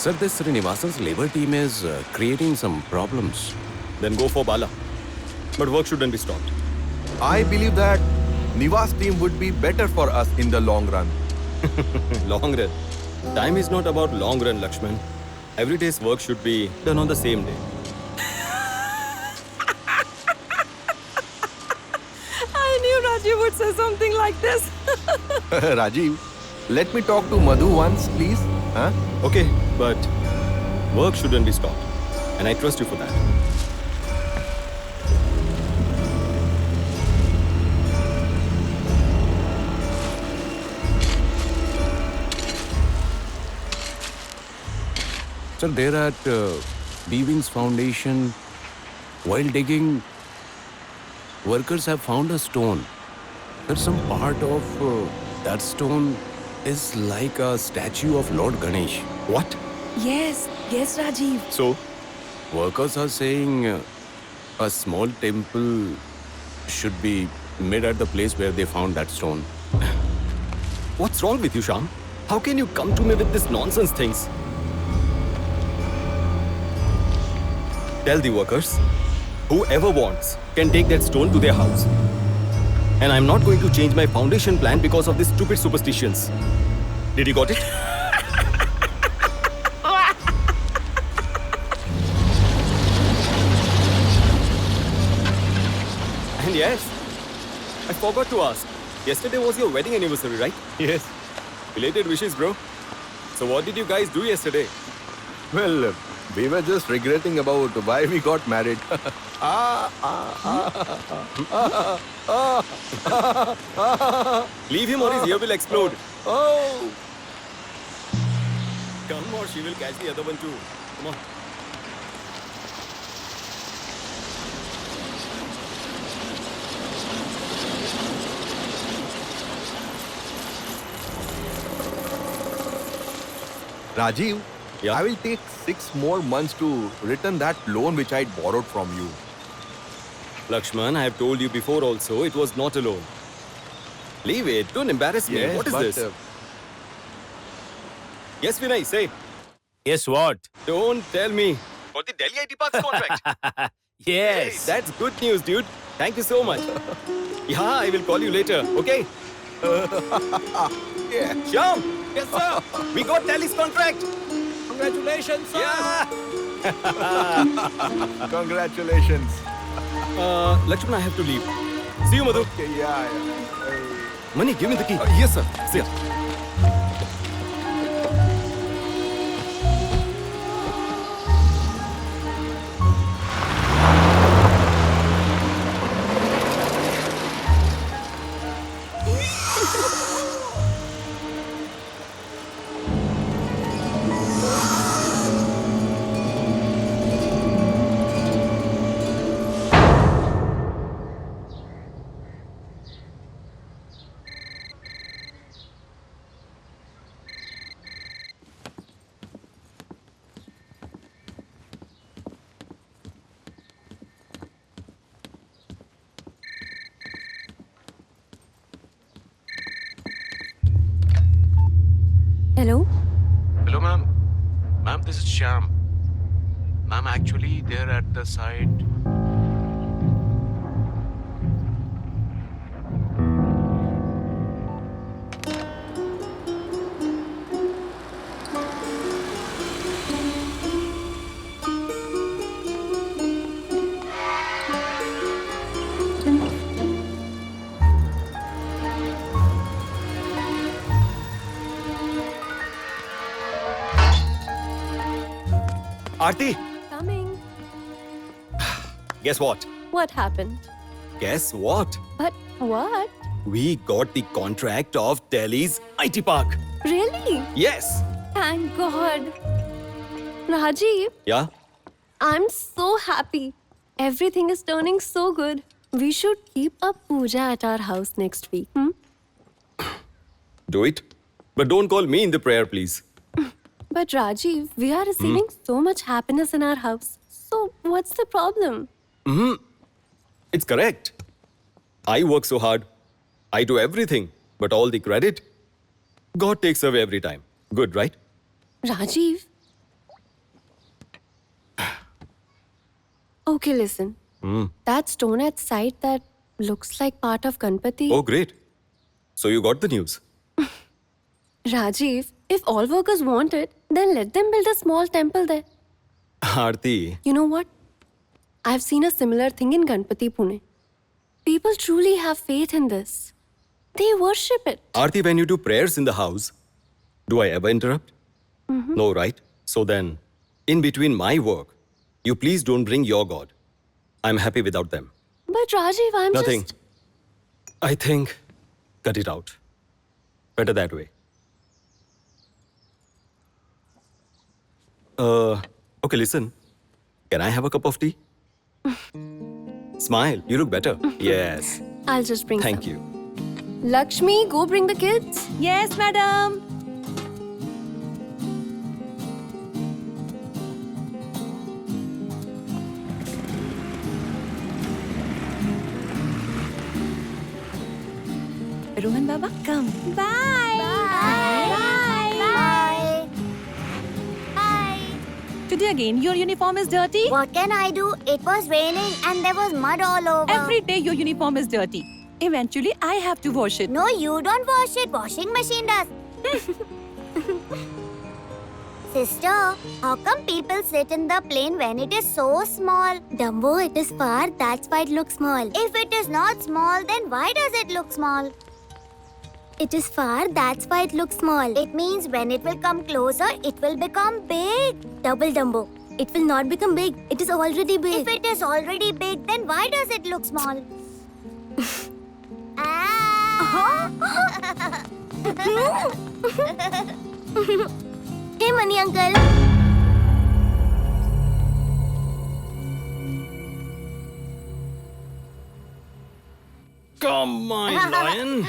Sir, this Srinivasan's labor team is creating some problems. Then go for Bala. But work shouldn't be stopped. I believe that Nivas team would be better for us in the long run. Long run. Time is not about long run, Lakshman. Every day's work should be done on the same day. I knew Rajiv would say something like this. Rajiv, let me talk to Madhu once, please. Huh? Okay, but work shouldn't be stopped. And I trust you for that. Sir, there at Beaving's Foundation, while digging, workers have found a stone. There's some part of that stone is like a statue of Lord Ganesh. What? Yes, Rajiv. So, Workers are saying a small temple should be made at the place where they found that stone. what's wrong with you, Sham? How can you come to me with this nonsense things? Tell the workers, whoever wants can take that stone to their house. And I'm not going to change my foundation plan because of these stupid superstitions. Did you got it? And yes, I forgot to ask. Yesterday was your wedding anniversary, right? Yes. Belated wishes, bro. So what did you guys do yesterday? Well, we were just regretting about why we got married. Leave him or his ear will explode. Oh! Come or she will catch the other one too. Come on. Rajiv, Yeah? I will take 6 more months to return that loan which I borrowed from you. Lakshman, I have told you before also, it was not a loan. Leave it. Don't embarrass me. What is this? Yes, Vinay, say. Yes, what? Don't tell me. For the Delhi IT Parks contract. Yes. That's good news, dude. Thank you so much. Yeah, I will call you later, okay? Yeah. Shyam! Yes, sir! We got Delhi's contract! Congratulations, sir. Yeah! Congratulations. Lakshman, I have to leave. See you, Madhu. Okay, yeah. Mani, give me the key. Yes, sir. Sit. Hello? Hello, ma'am. Ma'am, this is Shyam. Ma'am, actually, they're at the site. Aarti, Coming. guess what? What happened? Guess what? But what? We got the contract of Delhi's IT Park. Really? Yes. Thank God. Rajiv, Yeah? I'm so happy. Everything is turning so good. We should keep a puja at our house next week. Do it. But don't call me in the prayer, please. But Rajiv, we are receiving so much happiness in our house. So what's the problem? It's correct. I work so hard. I do everything. But all the credit, God takes away every time. Good, right? Rajiv, Okay, listen. That stone at site that looks like part of Ganpati. Oh, great. So you got the news. Rajiv, if all workers want it, then let them build a small temple there. Aarti, You know what? I've seen a similar thing in Ganpati Pune. People truly have faith in this. They worship it. Aarti, when you do prayers in the house, do I ever interrupt? No, right? So then, in between my work, you please don't bring your God. I'm happy without them. But Rajiv, I'm Nothing. just... I think, cut it out. Better that way. Okay, listen. Can I have a cup of tea? Smile, you look better. Yes, I'll just bring thank some. you. Lakshmi, go bring the kids. Yes, madam. Rohan Baba, come. Bye. Bye. Bye. Today again, your uniform is dirty. What can I do? It was raining and there was mud all over. Every day your uniform is dirty. Eventually, I have to wash it. No, you don't wash it. Washing machine does. Sister, how come people sit in the plane when it is so small? Dumbo, it is far. That's why it looks small. If it is not small, then why does it look small? It is far. That's why it looks small. It means when it will come closer, it will become big. Double Dumbo. It will not become big. It is already big. If it is already big, then why does it look small? Hey, Money Uncle. Come on, Lion.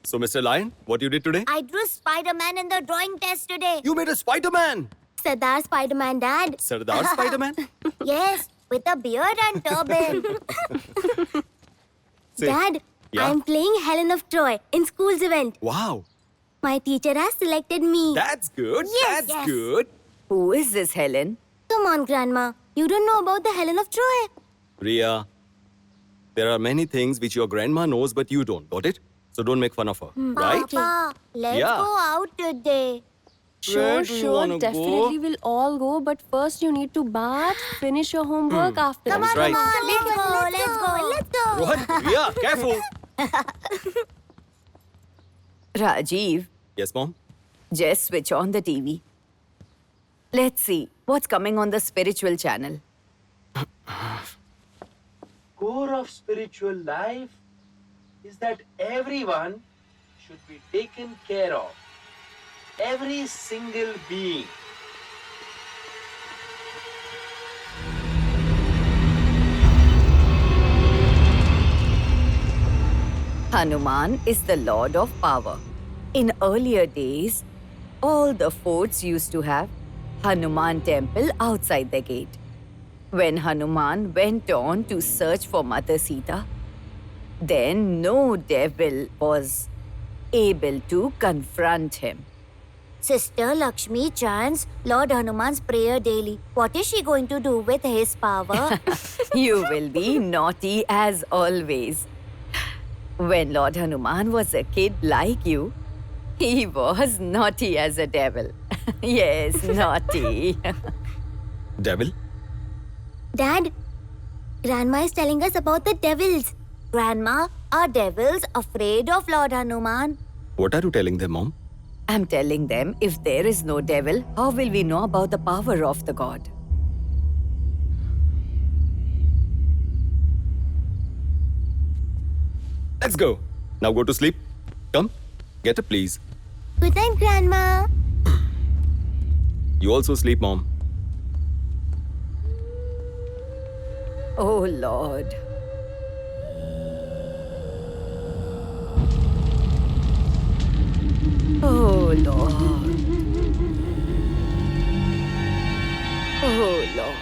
So, Mr. Lion, what you did today? I drew Spider-Man in the drawing test today. You made a Spider-Man. Sardar Spider-Man, Dad. Sardar Spider-Man? Yes, with a beard and turban. Say, Dad, Yeah? I'm playing Helen of Troy in school's event. Wow, My teacher has selected me. that's good. Yes, That's yes. good. Who is this Helen? Come on, Grandma. You don't know about the Helen of Troy. Ria, there are many things which your grandma knows but you don't. Got it? So don't make fun of her. Right? Papa, let's Yeah. go out today. Where Sure, do you sure. wanna Definitely go? we'll all go. But first you need to bath, finish your homework after. Come That's on, right. come on, let's go. Let's go. Rohan, Ria, careful. Rajiv, Yes, Mom? just switch on the TV. Let's see what's coming on the spiritual channel. Core of spiritual life is that everyone should be taken care of. Every single being. Hanuman is the lord of power. In earlier days, all the forts used to have Hanuman temple outside the gate. When Hanuman went on to search for Mother Sita, then no devil was able to confront him. Sister Lakshmi chants Lord Hanuman's prayer daily. What is she going to do with his power? You will be naughty as always. When Lord Hanuman was a kid like you, he was naughty as a devil. Yes, naughty. Devil? Dad, Grandma is telling us about the devils. Grandma, are devils afraid of Lord Hanuman? What are you telling them, Mom? I'm telling them if there is no devil, how will we know about the power of the god? Let's go. Now go to sleep. Come, get up, please. Good night, Grandma. You also sleep, Mom. Oh Lord. Oh Lord. Oh Lord.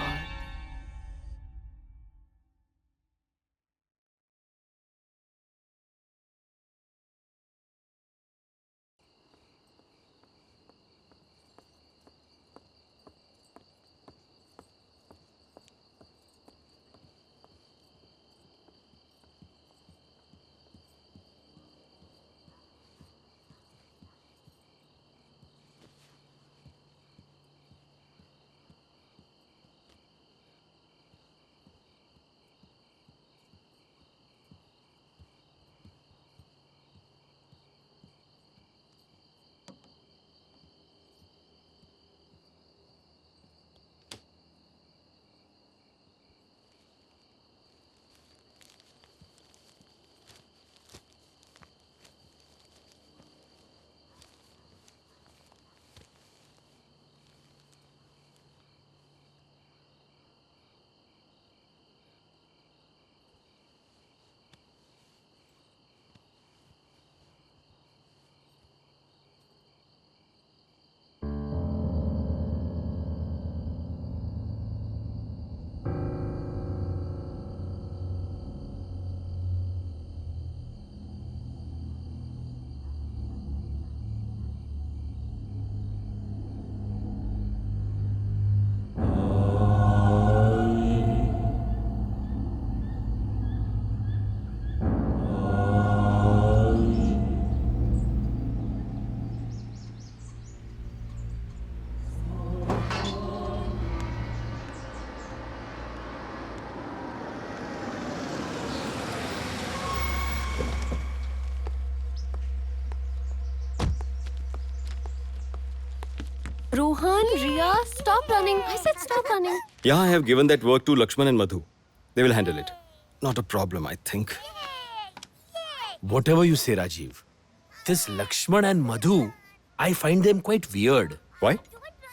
Rohan, Riya, stop running. I said stop running. Yeah, I have given that work to Lakshman and Madhu. They will handle it. Not a problem, I think. Whatever you say, Rajiv. This Lakshman and Madhu, I find them quite weird. Why?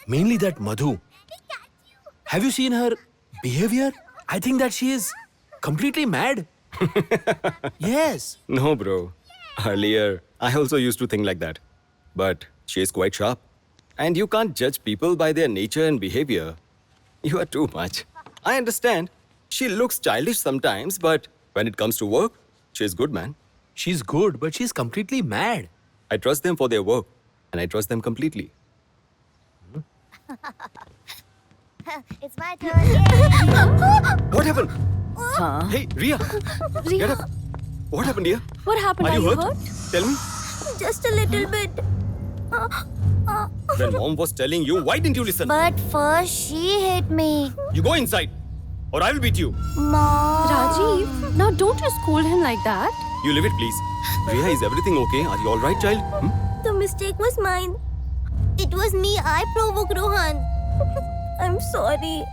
Mainly that Madhu. Have you seen her behavior? I think that she is completely mad. Yes. No, bro. Earlier, I also used to think like that. But she is quite sharp. And you can't judge people by their nature and behavior. You are too much. I understand. She looks childish sometimes, but when it comes to work, she's good, man. She's good, but she's completely mad. I trust them for their work, and I trust them completely. It's my turn. Yay. What happened? Huh? Hey, Ria, get Riya, up. What happened, dear? what happened? Are you hurt? hurt? Tell me. Just a little bit. When mom was telling you, why didn't you listen? But first, she hit me. You go inside, or I will beat you. Mom. Rajiv, now don't you scold him like that. You leave it, please. Ria, is everything okay? Are you all right, child? The mistake was mine. It was me. I provoked Rohan. I'm sorry.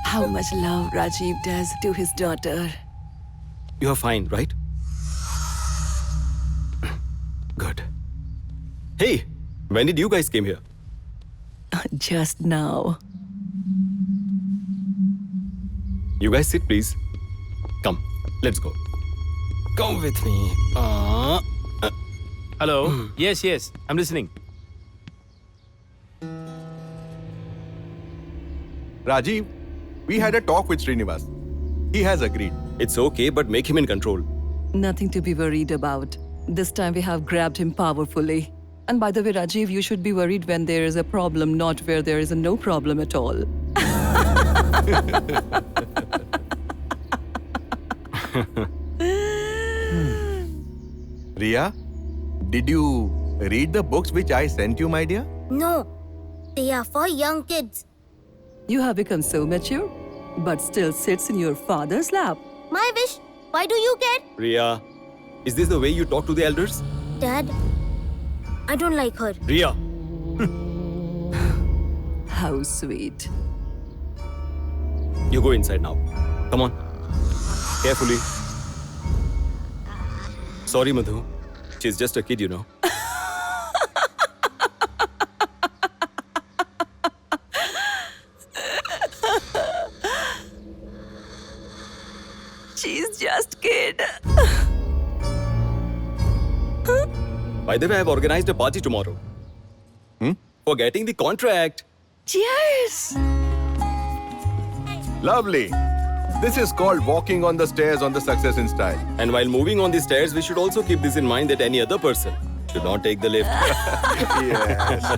How much love Rajiv does to his daughter. You are fine, right? Good. Hey, when did you guys came here? Just now. You guys sit, please. Come, let's go. Come with me. Hello? Yes, yes. I'm listening. Rajiv, we had a talk with Srinivas. He has agreed. It's okay, but make him in control. Nothing to be worried about. This time we have grabbed him powerfully. And by the way, Rajiv, you should be worried when there is a problem, not where there is a no problem at all. Ria, did you read the books which I sent you, my dear? No, they are for young kids. You have become so mature, but still sits in your father's lap. My wish. Why do you care? Ria, is this the way you talk to the elders? Dad, I don't like her. Ria, How sweet. you go inside now. Come on. Carefully. Sorry, Madhu. She's just a kid, you know. She's just kid. By the way, I've organized a party tomorrow. For getting the contract. Cheers! Lovely. This is called walking on the stairs on the success in style. And while moving on the stairs, we should also keep this in mind that any other person should not take the lift. Yes.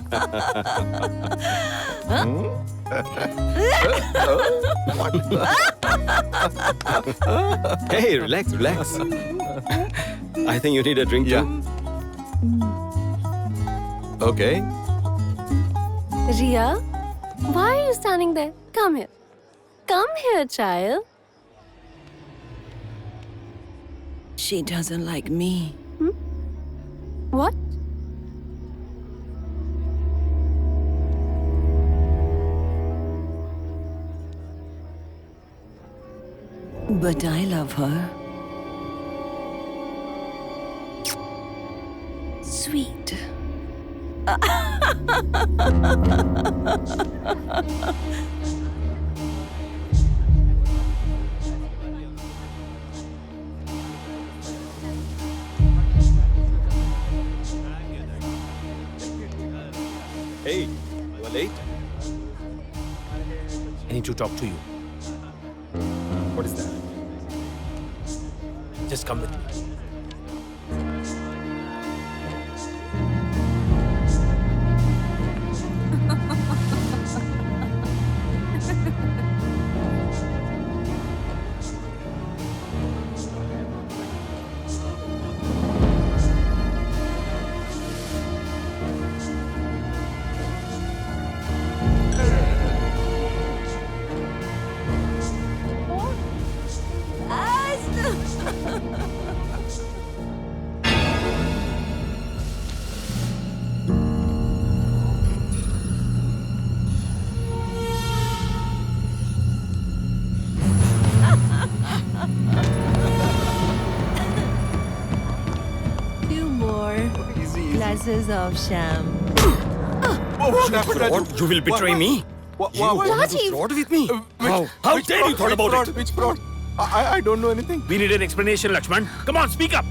Hey, relax, relax. I think you need a drink Yeah. too. Okay. Riya, why are you standing there? Come here. Come here, child. She doesn't like me. What? But I love her. Sweet. Hey, you are late? I need to talk to you. What is that? Just come with me. Few more Easy, easy. glasses of sham. What happened, Raju? What? You will betray me? What? You want to Rajiv. fraud with me? Which- How which dare you fraud? thought Which about fraud? it? Which fraud? I don't know anything. We need an explanation, Lakshman. Come on, speak up.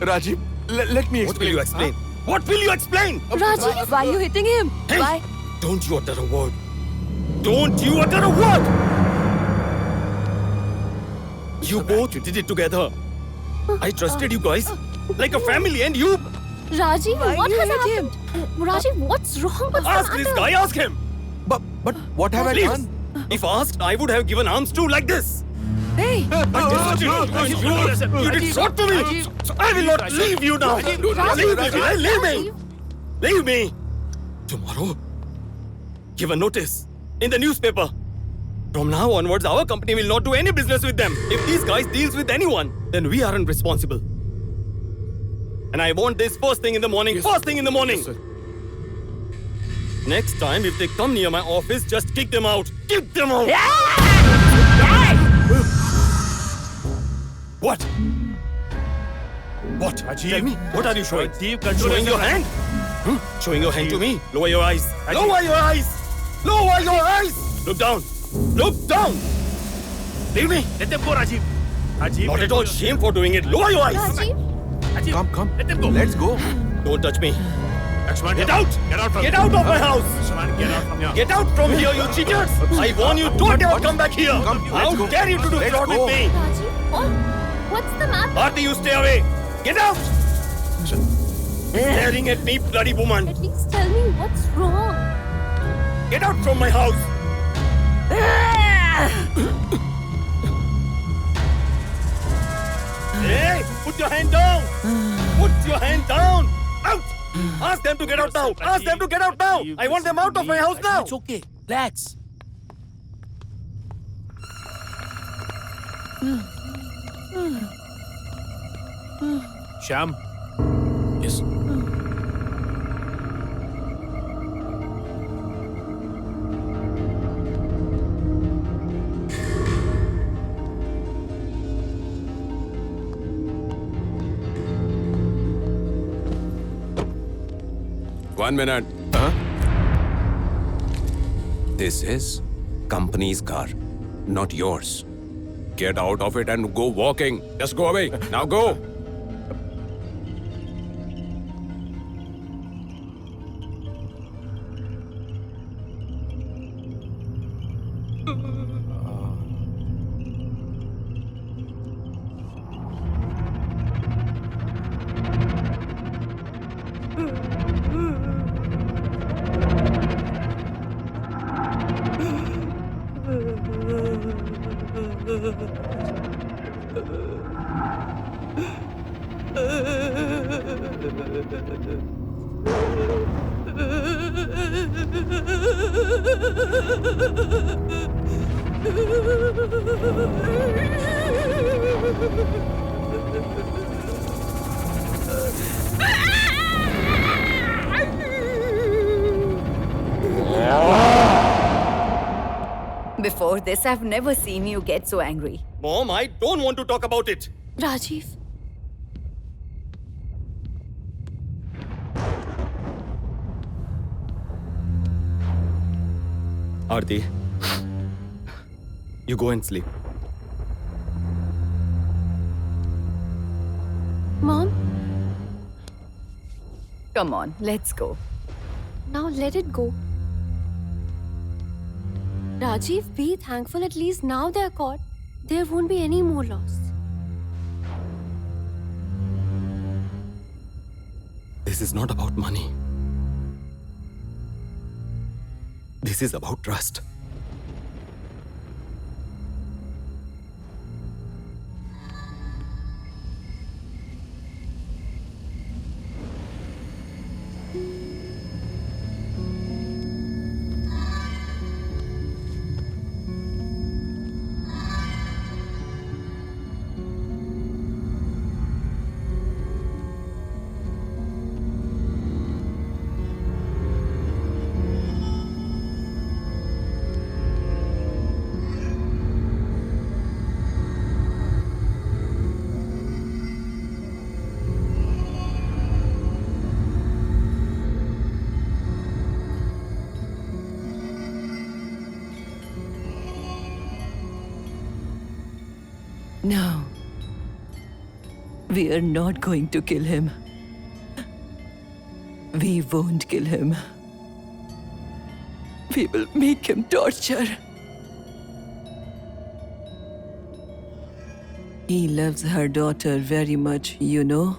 Rajiv, let me explain. What will you explain? What will you explain? Rajiv, Why are you hitting him? Hey, Why? don't you utter a word. Don't you utter a word! You both did it together. I trusted you guys like a family, and you... Rajiv, Why what you has hit him? Rajiv, what's wrong? What's Ask the this matter? guy, ask him! But what have I Please! done? If asked, I would have given arms too, like this. Hey! You did so to me! I will not leave you now! Leave me! Leave me! Leave me! Tomorrow, give a notice in the newspaper. From now onwards, our company will not do any business with them. If these guys deals with anyone, then we aren't responsible. And I want this first thing in the morning. First thing in the morning. Yes, sir. Next time, if they come near my office, just kick them out. Kick them out. What? What? Tell me. What are you showing? Rajiv, control Showing your yourself. hand? Showing your hand to me? Lower your eyes. Lower your eyes. Lower your eyes. Look down. Look down. Leave me. Let them go, Rajiv. Rajiv, Not at all shame for doing it. Lower your eyes. Rajiv, Rajiv, Come. Let them go. Let's go. Don't touch me. Lakshman, Get out. Get out from Get here. out of my house. Lakshman, get out from here. Get out from here, you cheaters. I warn you, don't ever come back here. Come, How let's go. dare you to do Let's fraud go. with me? Rajiv, what's the matter? Aarti, you stay away. Get out. Staring at me, bloody woman. At least tell me what's wrong. Get out from my house. Hey, put your hand down. Put your hand down. Out. Ask them to get out now. Ask them to get out now. I want them out of my house now. It's okay. Relax. Sham. Yes. One minute. This is company's car, not yours. Get out of it and go walking. Just go away. Now go. Before this, I've never seen you get so angry. Mom, I don't want to talk about it. Rajiv, Aarti, you go and sleep. Mom, Come on, let's go. now let it go. Rajiv, be thankful at least now they're caught. There won't be any more loss. This is not about money. This is about trust. No. We are not going to kill him. We won't kill him. We will make him torture. He loves her daughter very much, you know.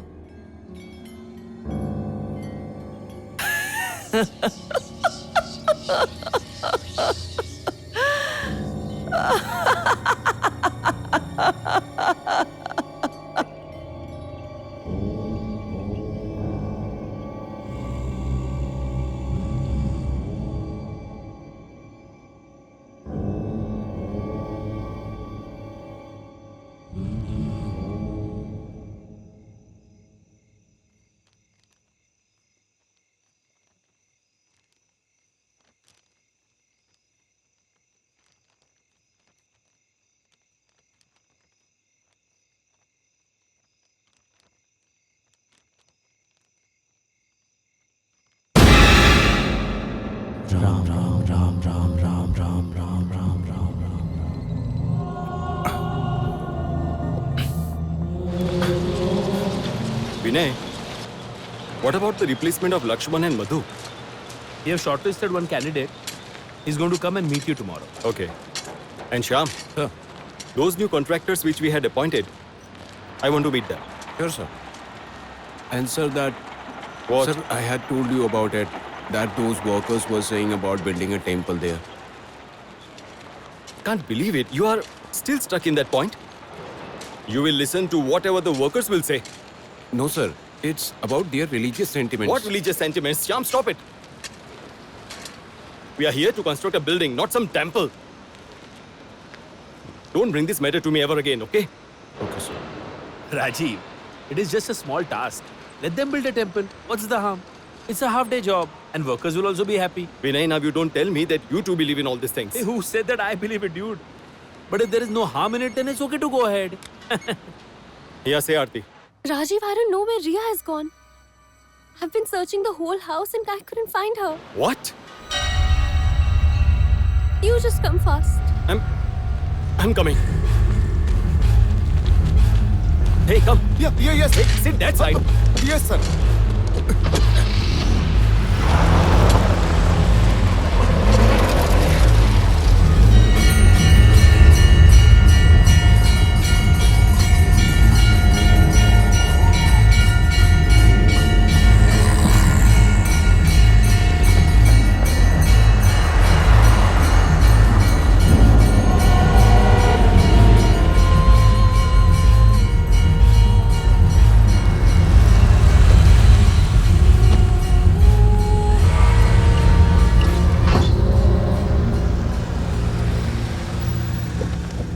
Vinay, what about the replacement of Lakshman and Madhu? We have shortlisted one candidate. He's going to come and meet you tomorrow. Okay. And Shyam, Sir. those new contractors which we had appointed, I want to meet them. Sure, sir. And sir, that... What? Sir, I had told you about it, that those workers were saying about building a temple there. Can't believe it. You are still stuck in that point? You will listen to whatever the workers will say. No, sir. It's about their religious sentiments. What religious sentiments? Shyam, stop it. We are here to construct a building, not some temple. Don't bring this matter to me ever again, okay? Okay, sir. Rajiv, it is just a small task. Let them build a temple. What's the harm? It's a half-day job, and workers will also be happy. Vinay, now you don't tell me that you too believe in all these things. Hey, who said that I believe it, dude? But if there is no harm in it, then it's okay to go ahead. Yeah, say Aarti. Rajiv, I don't know where Ria has gone. I've been searching the whole house and I couldn't find her. What? You just come fast. I'm coming. Hey, come. Yes. Hey, sit that side. Yes, sir.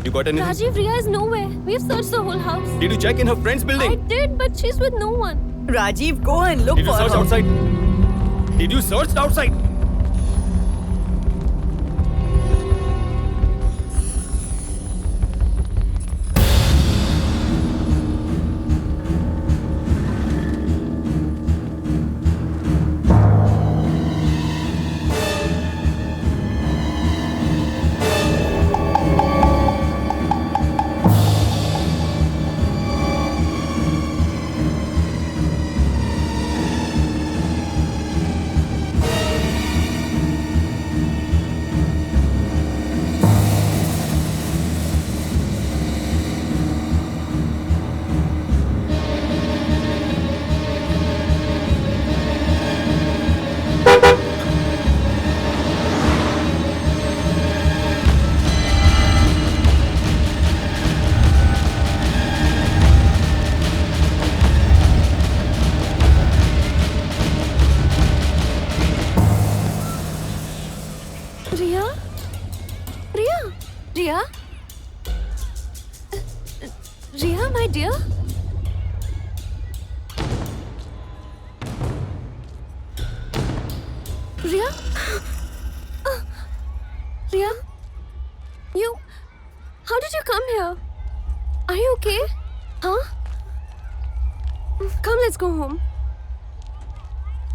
You got anything? Rajiv, Ria is nowhere. We have searched the whole house. Did you check in her friend's I building? did, but she's with no one. Rajiv, go and look Did you for search her. outside? Did you search outside? Ria? Ria? Ria? Ria, my dear? Ria? Ria? You... How did you come here? Are you okay? Huh? Come, let's go home.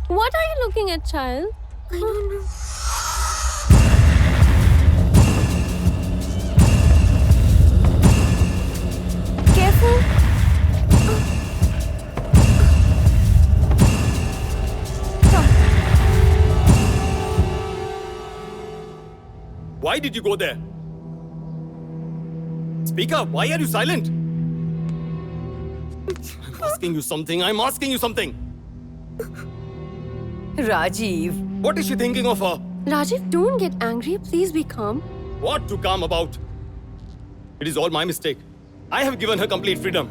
What are you looking at, child? I don't know. Why did you go there? Speak up. Why are you silent? I'm asking you something. I'm asking you something. Rajiv, What is she thinking of her? Rajiv, don't get angry. Please be calm. What to calm about? It is all my mistake. I have given her complete freedom.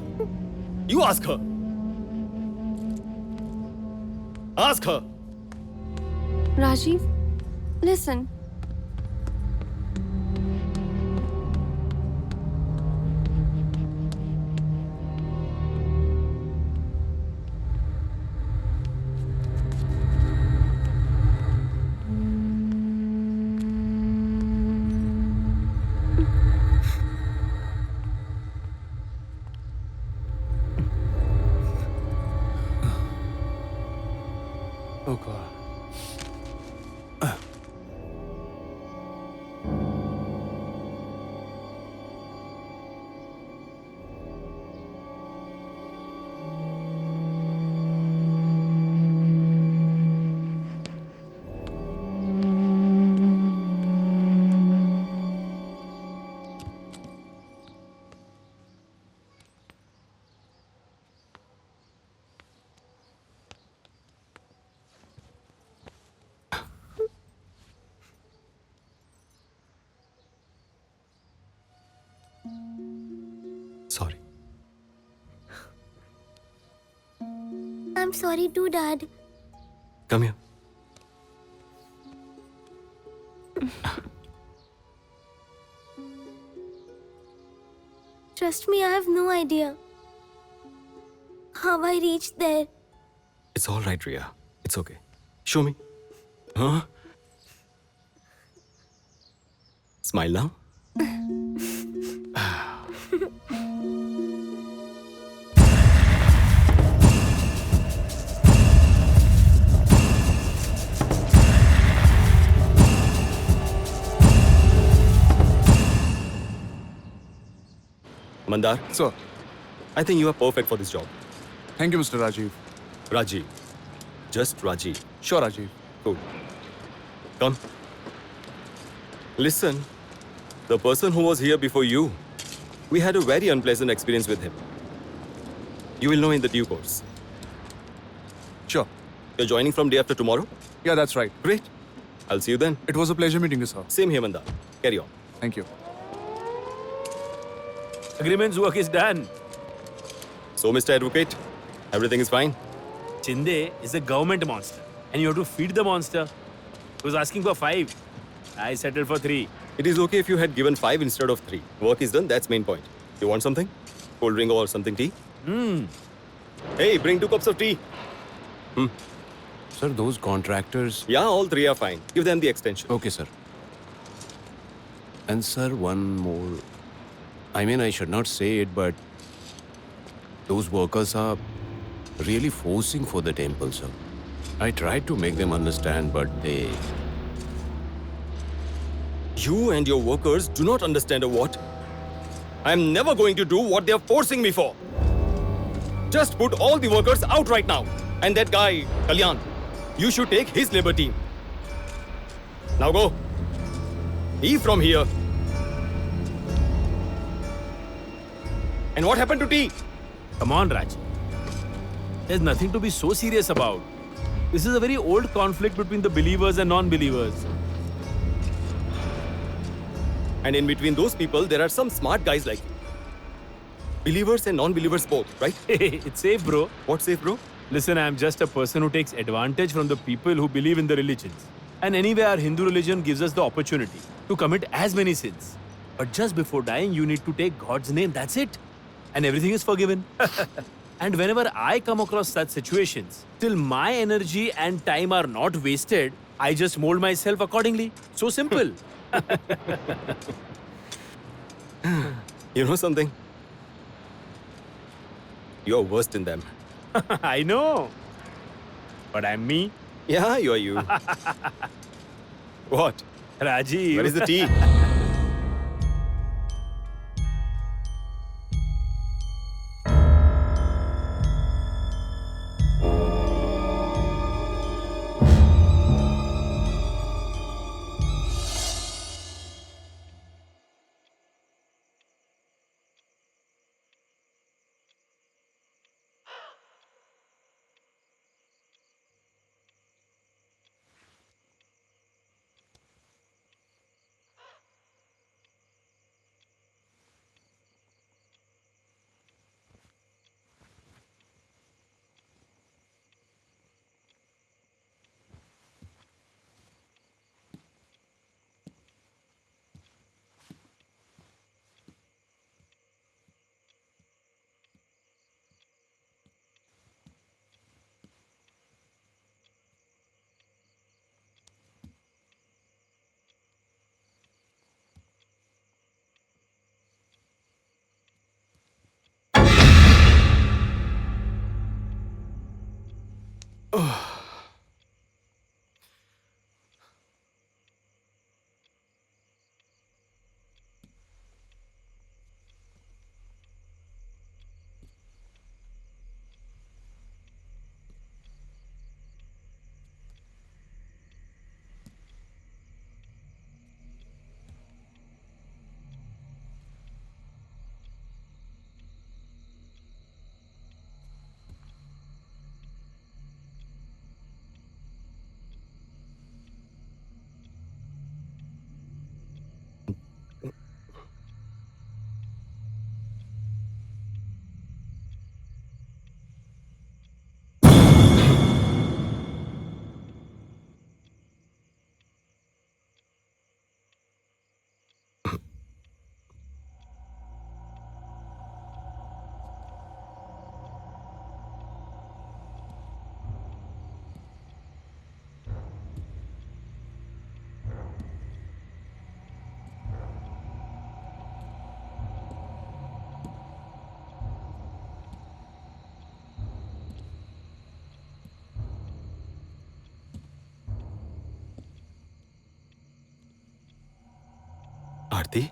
You ask her. Ask her. Rajiv, listen. Oh God. Sorry. I'm sorry too, Dad. Come here. Trust me, I have no idea how I reached there. It's all right, Ria. It's okay. Show me. Huh? Smile now. Mandar, Sir, I think you are perfect for this job. thank you, Mr. Rajiv. Rajiv. Just Rajiv. Sure, Rajiv. Cool. Come. Listen, the person who was here before you, we had a very unpleasant experience with him. You will know in the due course. Sure. You're joining from day after tomorrow? Yeah, that's right. Great. I'll see you then. It was a pleasure meeting you, sir. Same here, Mandar. Carry on. Thank you. Agreement's work is done. So, Mr. Advocate, everything is fine? Chinde is a government monster, and you have to feed the monster. He was asking for 5. I settled for 3. It is okay if you had given 5 instead of 3. Work is done, that's main point. You want something? Cold drink or something tea? Hey, bring 2 cups of tea. Sir, those contractors. Yeah, all 3 are fine. Give them the extension. Okay, sir. And sir, one more. I mean, I should not say it, but those workers are really forcing for the temple, sir. I tried to make them understand, but they. You and your workers do not understand a what? I'm never going to do what they're forcing me for. Just put all the workers out right now. And that guy, Kalyan, you should take his labor team. Now go. Leave from here. And what happened to tea? Come on, Raj. There's nothing to be so serious about. This is a very old conflict between the believers and non-believers. And in between those people, there are some smart guys like you. Believers and non-believers both, right? It's safe, bro. What's safe, bro? Listen, I'm just a person who takes advantage from the people who believe in the religions. And anyway, our Hindu religion gives us the opportunity to commit as many sins. But just before dying, you need to take God's name. That's it. And everything is forgiven. And whenever I come across such situations, till my energy and time are not wasted, I just mold myself accordingly. So simple. You know something? You're worse than them. I know. But I'm me, Yeah, you're you. What? Rajiv. Where is the tea? Aarti?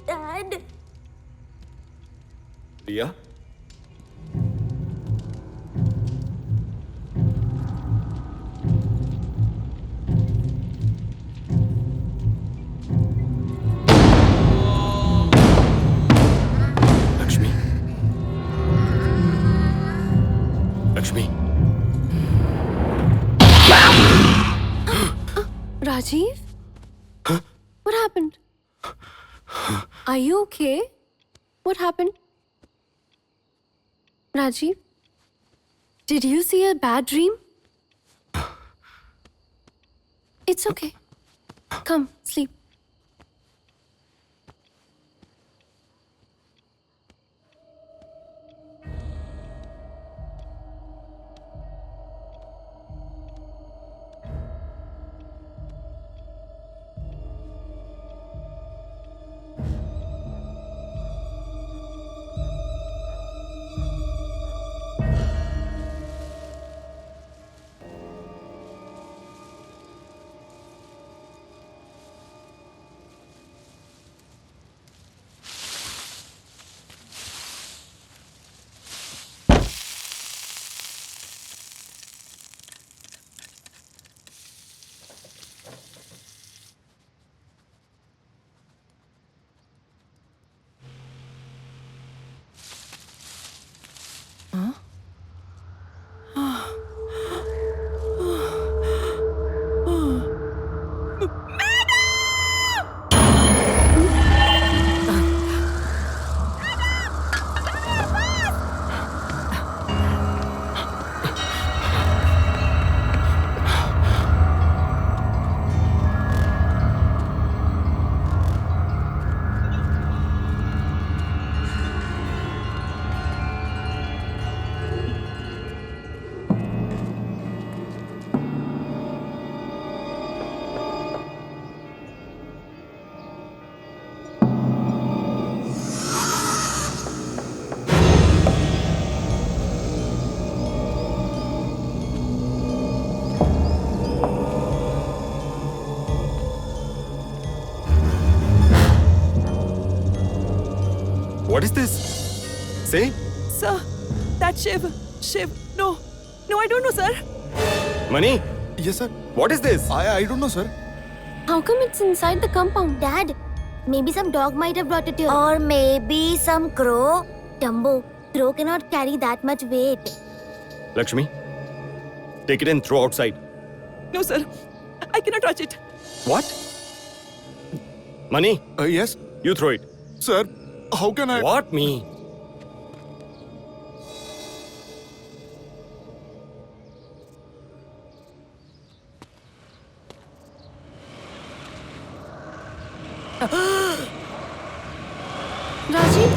Dad. Riya? Lakshmi? Lakshmi? Rajiv? What happened? Are you okay? What happened? Rajiv? Did you see a bad dream? It's okay. Come, sleep. What is this? Say? Sir, that Shiv. No, I don't know, sir. Mani? Yes, sir. What is this? I don't know, sir. How come it's inside the compound? Dad, maybe some dog might have brought it here. Or maybe some crow. Dumbo, crow cannot carry that much weight. Lakshmi, take it and throw outside. No, sir. I cannot touch it. What? Mani, Yes, you throw it. sir. How can I? What me? Rajiv?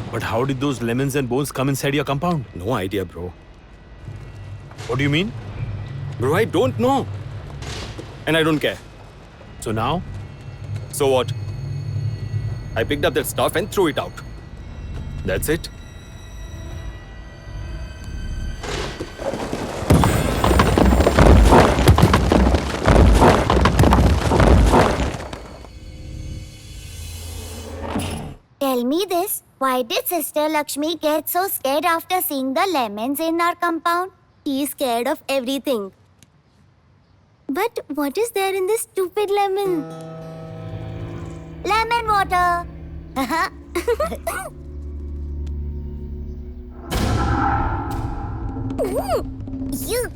But how did those lemons and bones come inside your compound? No idea, bro. What do you mean? Bro, I don't know. And I don't care. So now? So what? I picked up that stuff and threw it out. That's it. Tell me this. Why did Sister Lakshmi get so scared after seeing the lemons in our compound? He's scared of everything. But what is there in this stupid lemon? Lemon water. You.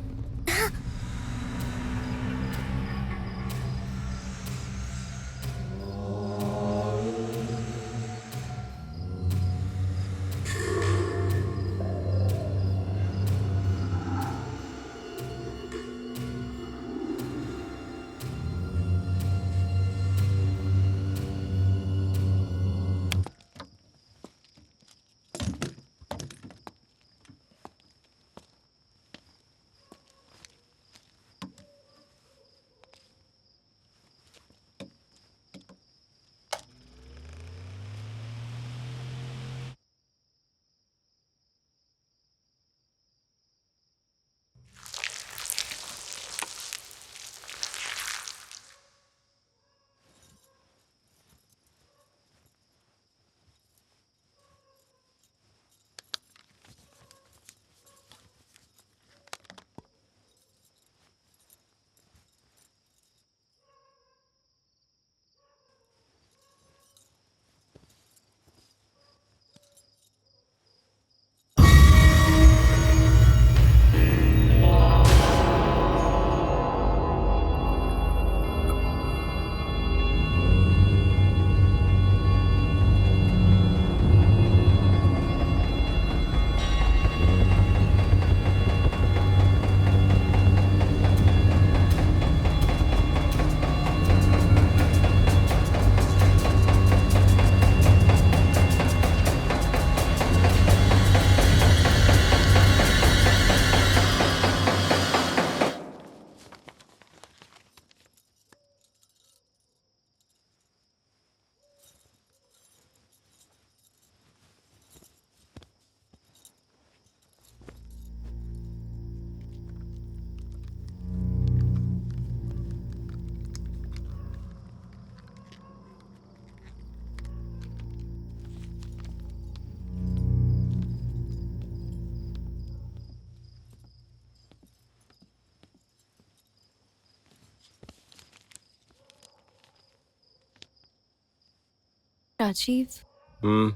Rajiv? Hmm.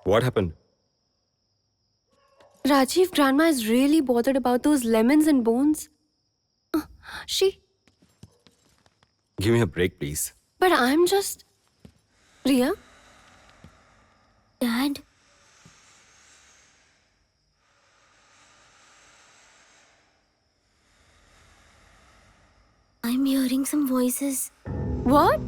What happened? Rajiv, Grandma is really bothered about those lemons and bones. She... Give me a break, please. But I'm just... Riya? Dad. I'm hearing some voices. What?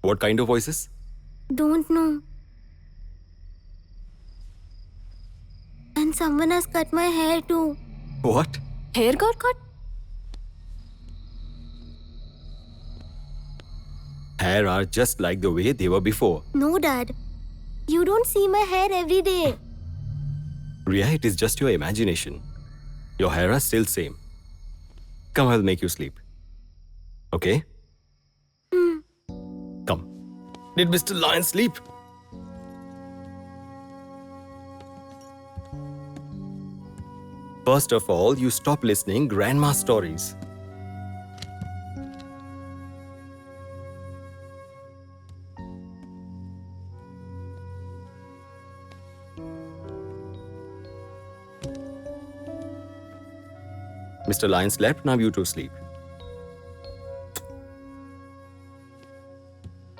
What kind of voices? Don't know. And someone has cut my hair too. What? Hair got cut? Hair are just like the way they were before. No, Dad. You don't see my hair every day. Ria, it is just your imagination. Your hair are still same. Come, I'll make you sleep. Okay? Come. Did Mr. Lion sleep? First of all, you stop listening grandma's stories. Mr. Lion slept, now you two sleep.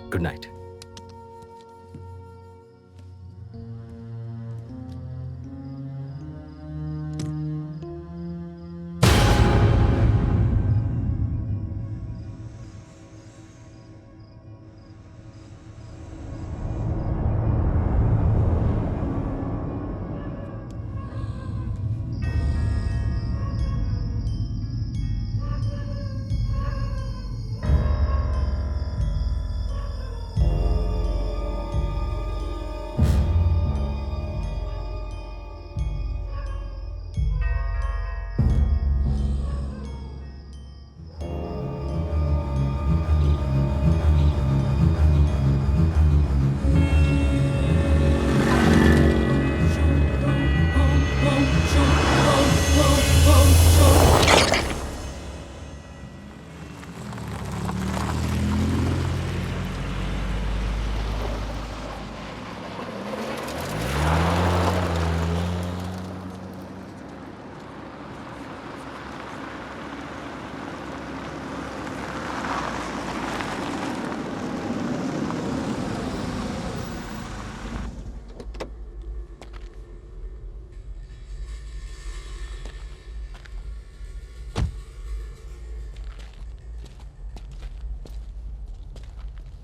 Good night.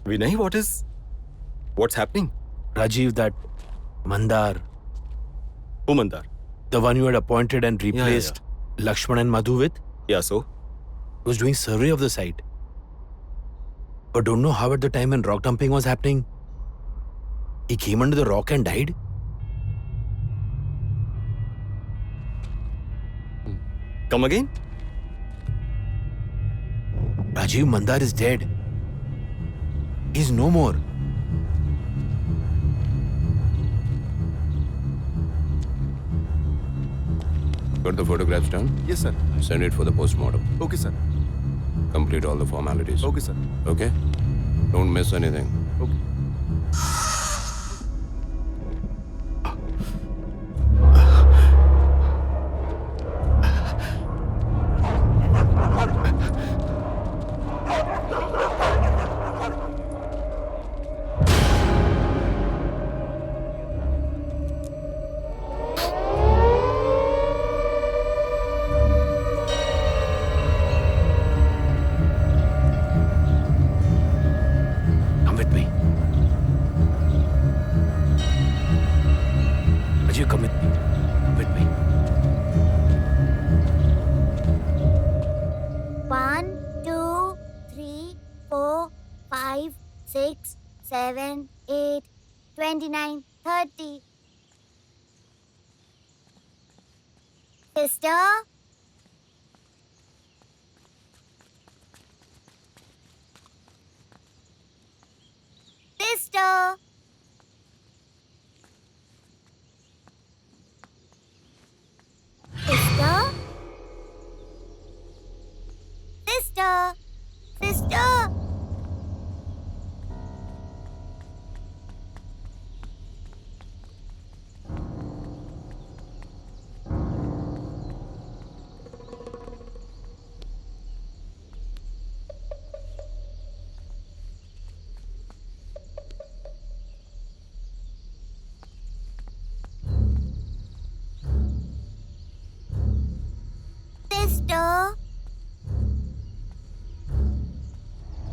Vinay, what's happening? Rajiv, that Mandar, Who Mandar? the one you had appointed and replaced Lakshman and Madhu with, Yeah, so? was doing survey of the site. But don't know how at the time when rock dumping was happening, he came under the rock and died. Come again? Rajiv, Mandar is dead. He's no more. Got the photographs done? Yes, sir. Send it for the postmortem. Okay, sir. Complete all the formalities. Okay, sir. Okay? Don't miss anything. Okay. Come with me. Rajiv, come with me. Come with me. 1, 2, 3, 4, 5, 6, 7, 8, 29, 30. Sister? Sister? Sister? Sister? Sister?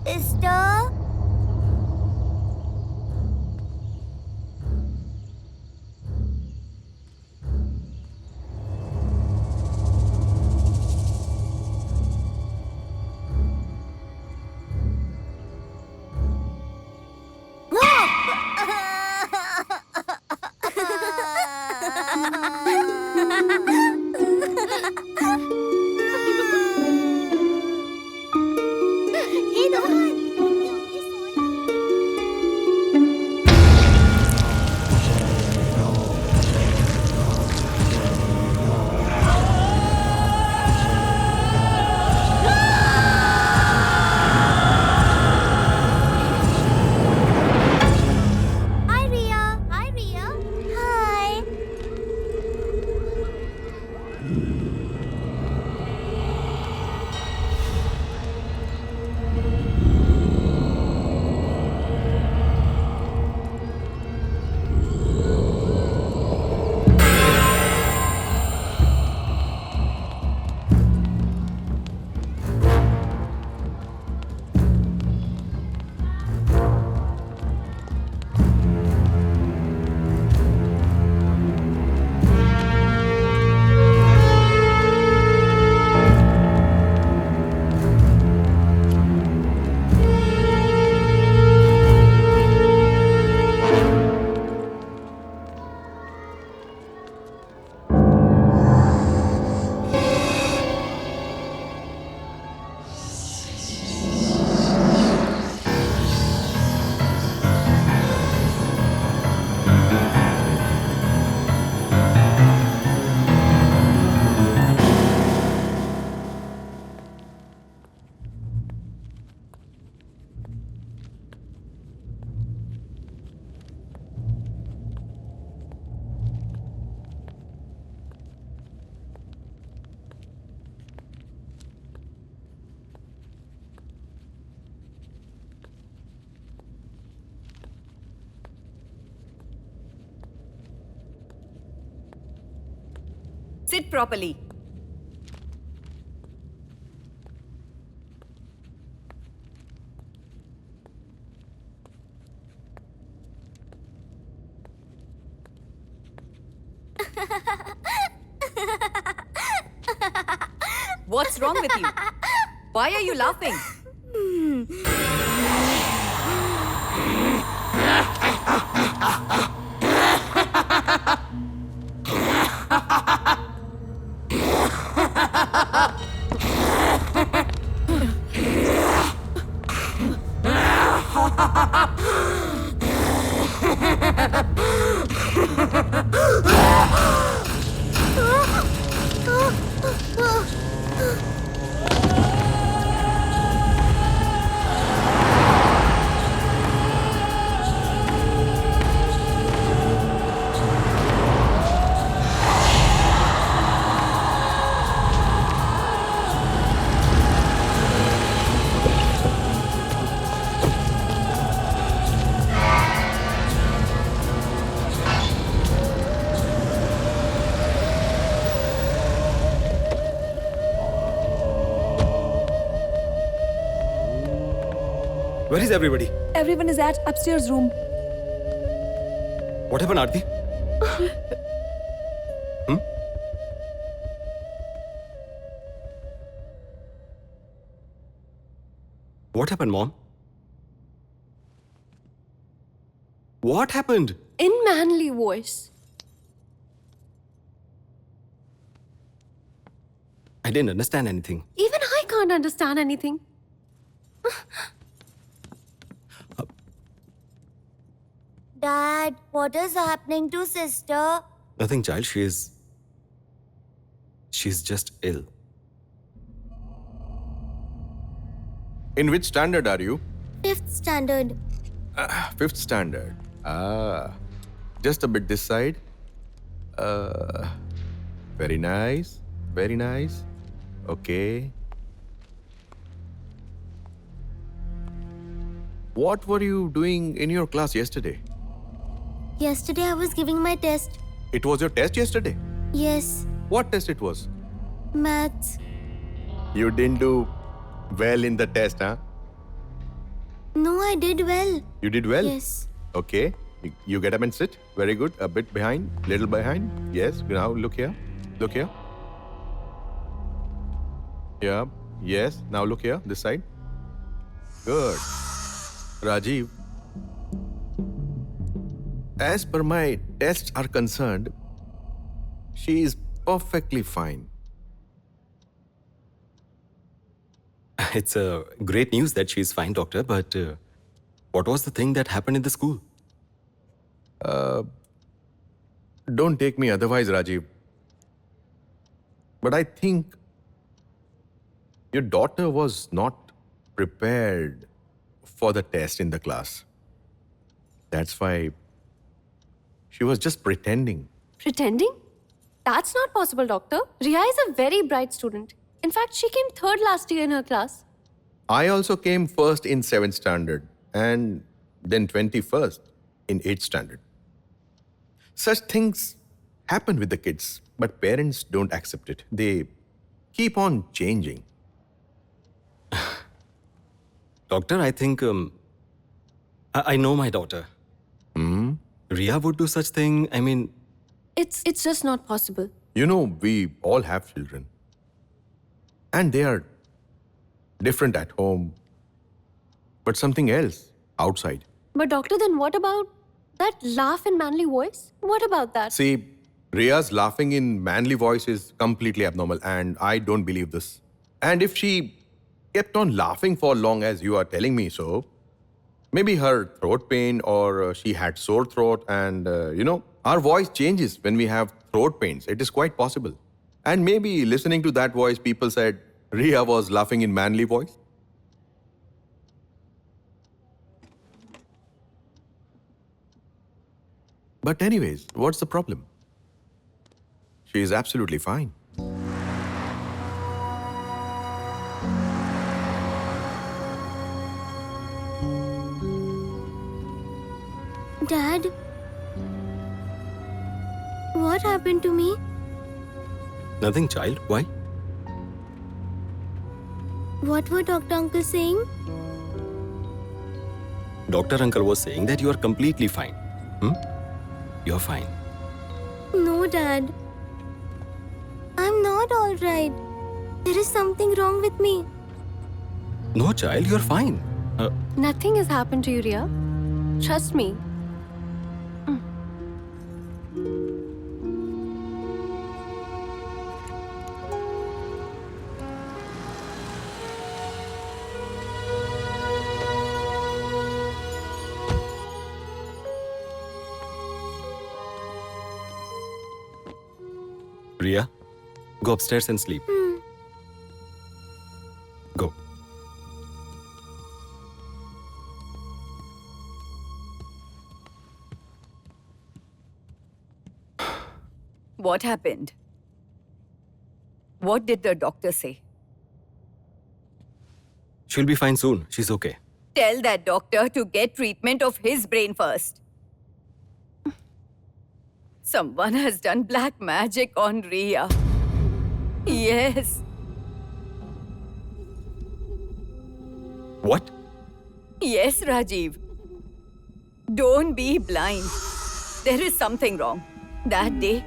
Sister? Hey, Rohan. Hi, Ria. Hi, Ria. Hi. Sit properly. What's wrong with you? Why are you laughing? Where is everybody? Everyone is at upstairs room. What happened, Aarti? What happened, Mom? What happened? In manly voice. I didn't understand anything. Even I can't understand anything. Dad, what is happening to sister? Nothing, child. She's just ill. In which standard are you? 5th standard. 5th standard. Just a bit this side. Very nice. Very nice. Okay. What were you doing in your class yesterday? Yesterday I was giving my test. It was your test yesterday? Yes, What test it was? maths. You didn't do well in the test, huh? No, I did well. You did well. Yes. Okay. You get up and sit. Very good. A bit behind. Little behind. Yes. Now look here. Look here. Yeah. Yes. Now look here. This side. Good. Rajiv. As per my tests are concerned, she is perfectly fine. It's great news that she's fine, doctor, but what was the thing that happened in the school? Don't take me otherwise, Rajiv. But I think your daughter was not prepared for the test in the class. That's why she was just pretending. Pretending? That's not possible, doctor. Riya is a very bright student. In fact, she came third last year in her class. I also came first in 7th standard and then 21st in 8th standard. Such things happen with the kids, but parents don't accept it. They keep on changing. Doctor, I think I know my daughter. Riya would do such thing. I mean, It's just not possible. You know, we all have children. And they are different at home, but something else outside. But doctor, then what about that laugh in manly voice? What about that? See, Riya's laughing in manly voice is completely abnormal, and I don't believe this. And if she kept on laughing for long as you are telling me so, maybe her throat pain or she had sore throat and, our voice changes when we have throat pains. It is quite possible. And maybe listening to that voice, people said Riya was laughing in manly voice. But anyways, what's the problem? She is absolutely fine. Dad, what happened to me? nothing, child. Why? What were Dr. Uncle saying? Doctor uncle was saying that you are completely fine. You're fine. No, Dad. I'm not all right. There is something wrong with me. No, child, you're fine. Nothing has happened to you, Riya. Trust me. Riya, go upstairs and sleep. Go. What happened? What did the doctor say? She'll be fine soon. She's okay. Tell that doctor to get treatment of his brain first. Someone has done black magic on Riya. Yes. What? Yes, Rajiv. Don't be blind. There is something wrong. That day,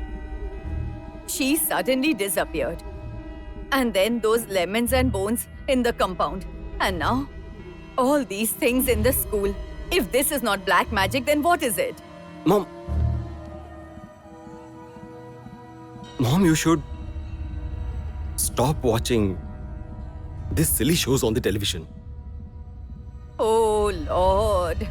she suddenly disappeared. And then those lemons and bones in the compound. And now, all these things in the school. If this is not black magic, then what is it? Mom, you should stop watching these silly shows on the television. Oh, Lord.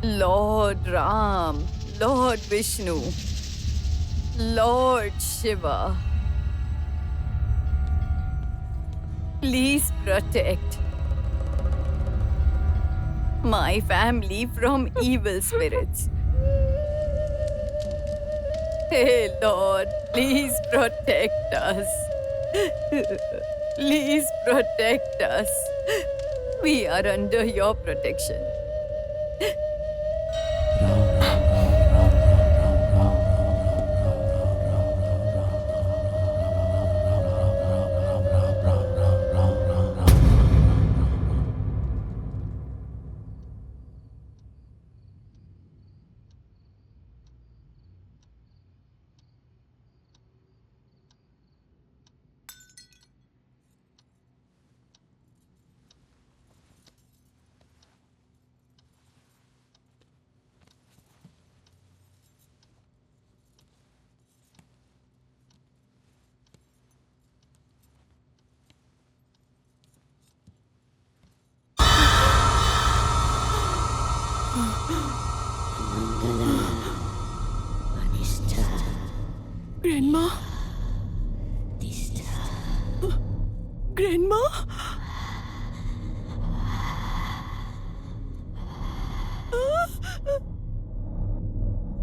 Lord Ram, Lord Vishnu, Lord Shiva. Please protect my family from evil spirits. Hey, Lord, please protect us. Please protect us. We are under your protection.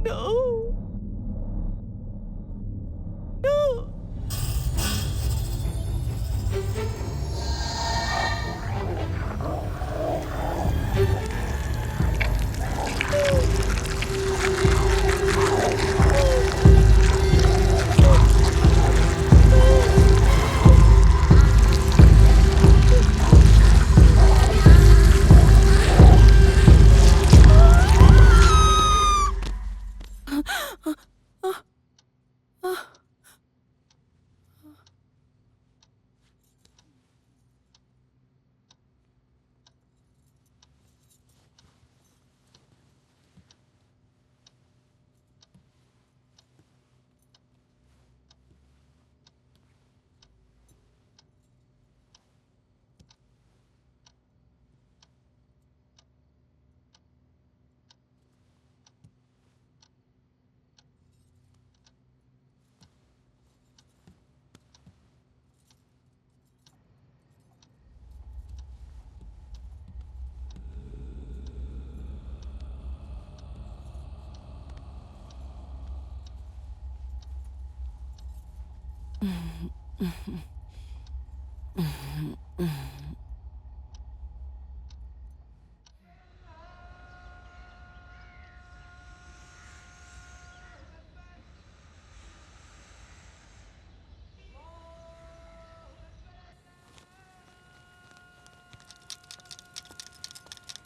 No. No.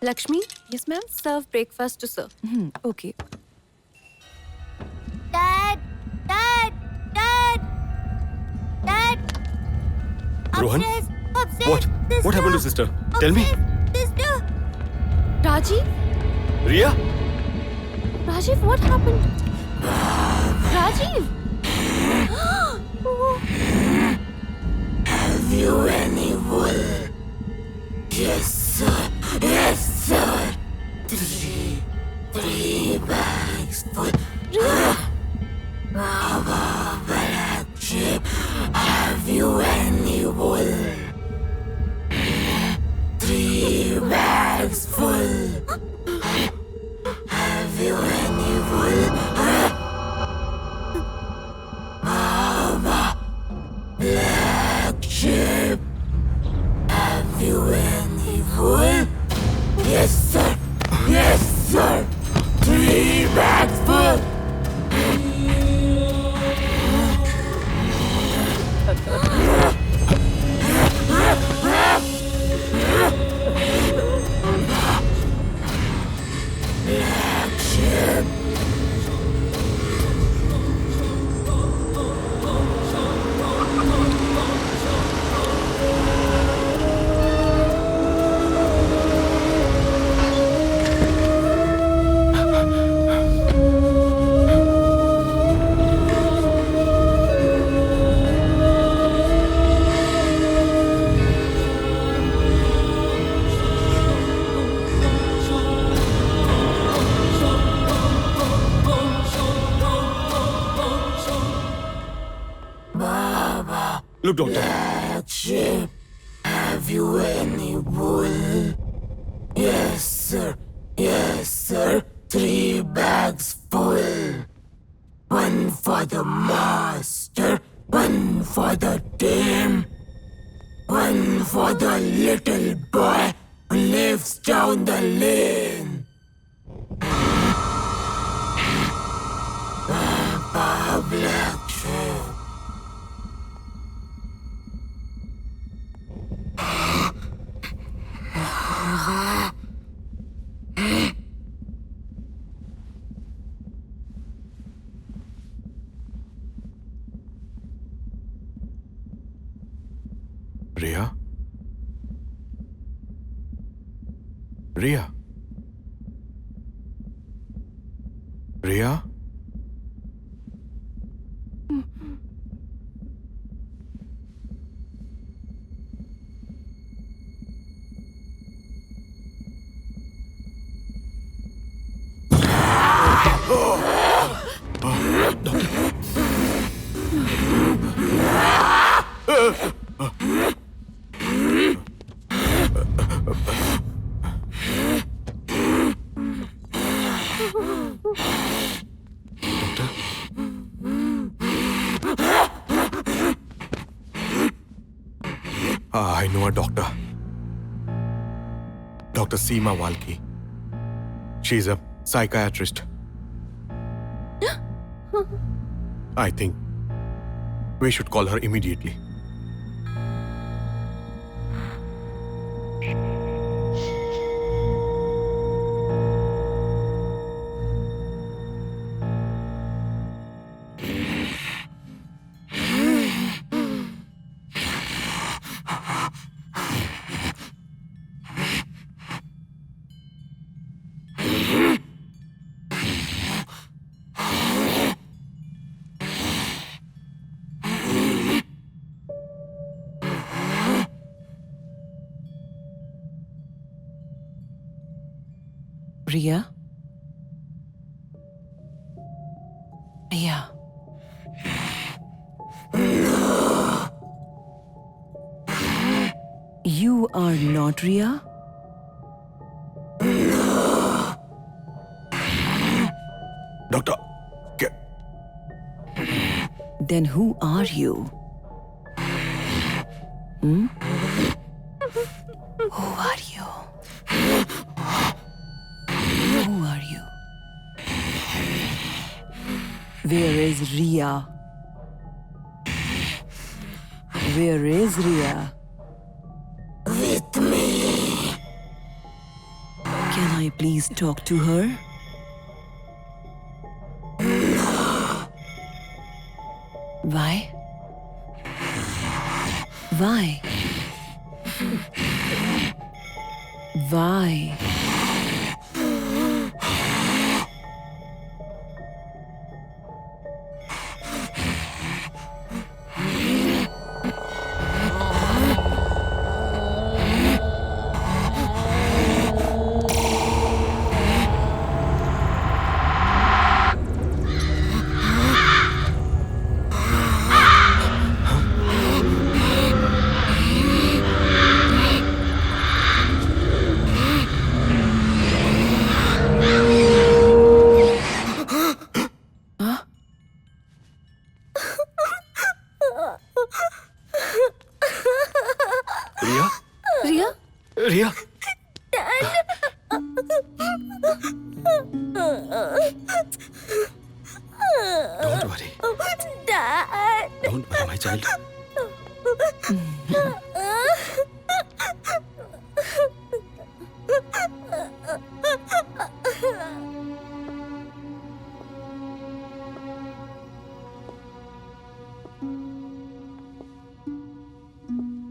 Lakshmi, Yes, ma'am. serve breakfast to sir. Okay. Dad! Dad! Dad! Dad! Rohan? Upstairs! Upstairs! What? What happened to sister? Tell me. Upstairs, Sister! Rajiv? Ria? Rajiv, what happened? Rajiv! Look, doctor. Have you any wool? Yes, sir. Yes, sir. 3 bags full. 1 for the master, 1 for the dame, 1 for the little boy who lives down the lane. Papa Black Sheep. Ria? Ria? Ria? I know a doctor. Dr. Seema Walke. She's a psychiatrist. I think we should call her immediately. Riya? Riya? You are not Riya? Doctor, Then who are you? Who are you? Who are you? Where is Riya? Where is Riya? With me. Can I please talk to her? Why? Why? Why? Riya? Riya? Riya? Don't worry. Dad. Don't worry, my child.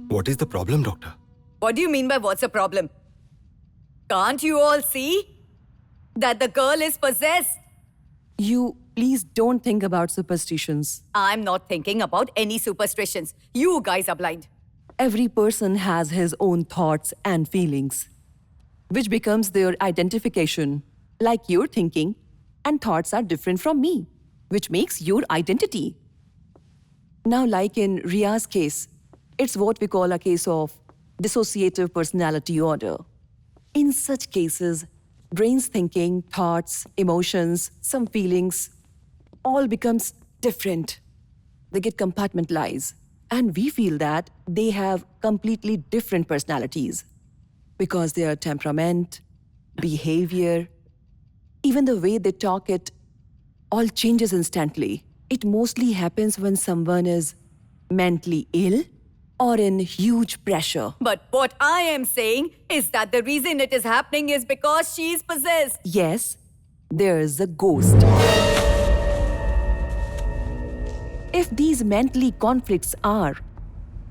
What is the problem, doctor? What do you mean by what's the problem? Can't you all see that the girl is possessed? You please don't think about superstitions. I'm not thinking about any superstitions. You guys are blind. Every person has his own thoughts and feelings, which becomes their identification. Like your thinking and thoughts are different from me, which makes your identity. Now, like in Riya's case, it's what we call a case of dissociative personality order. In such cases, brain's thinking, thoughts, emotions, some feelings, all becomes different. They get compartmentalized. And we feel that they have completely different personalities because their temperament, behavior, even the way they talk, it all changes instantly. It mostly happens when someone is mentally ill or in huge pressure. But what I am saying is that the reason it is happening is because she is possessed. Yes, there's a ghost. If these mentally conflicts are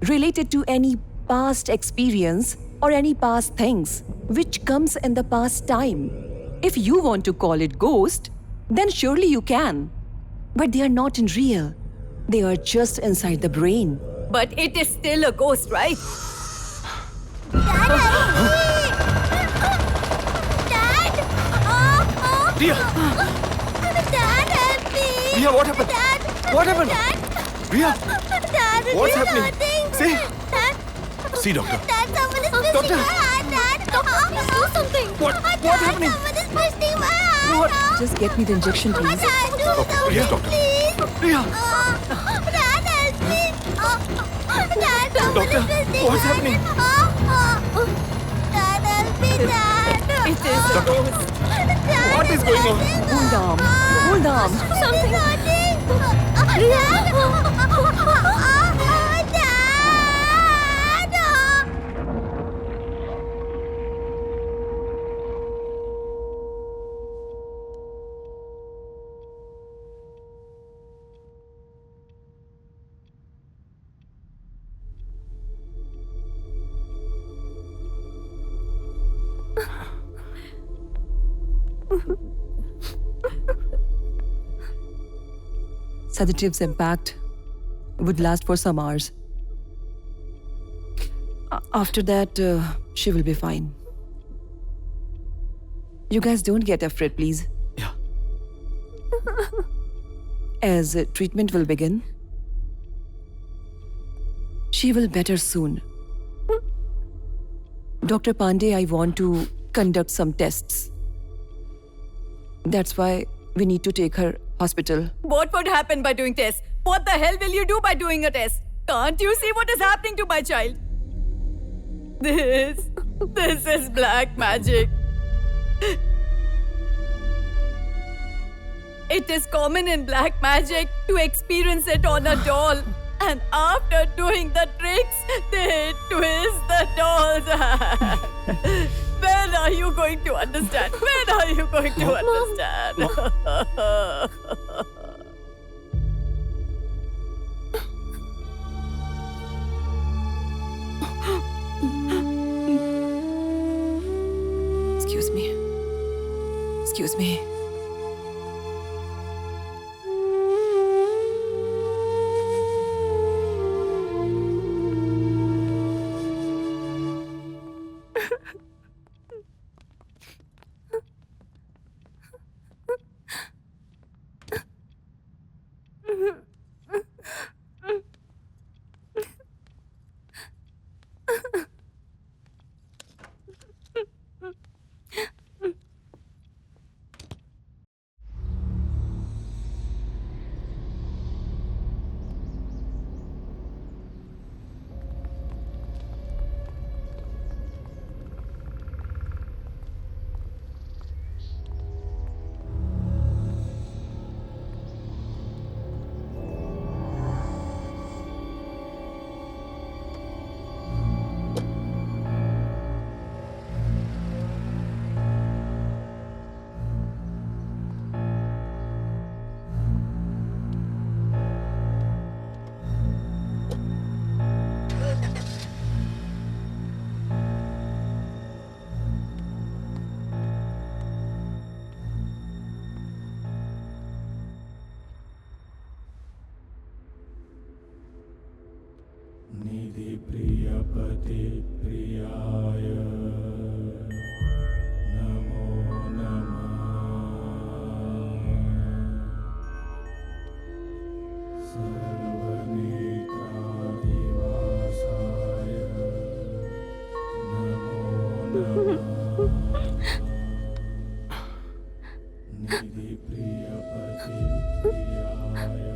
related to any past experience or any past things which comes in the past time, if you want to call it ghost, then surely you can. But they are not in real. They are just inside the brain. But it is still a ghost, right? Riya! Dad, help me! Riya, what happened? Dad! What happened? Dad! Riya! Dad, What's it is happening? hurting. Say. Dad, See, doctor. Dad, someone is twisting Doctor. my heart, Dad. Doctor, do something. What? Dad, What happening? Someone is twisting my heart. Just get me the injection, please. Dad, do something, yes, doctor. please. Riya! Dad, help me. Dad, someone Doctor. is twisting What's happening? Dad, help me, Dad. It is a ghost. What is going on? Hold on. Hold on. Something. Dad! Sedative's impact would last for some hours. After that, she will be fine. You guys don't get afraid, please. Yeah. As treatment will begin, she will better soon. Dr. Pandey, I want to conduct some tests. That's why we need to take her hospital. What would happen by doing tests? What the hell will you do by doing a test? Can't you see what is happening to my child? This is black magic. It is common in black magic to experience it on a doll. And after doing the tricks, they twist the doll's hand. When are you going to understand? When are you going to understand? Excuse me. Excuse me.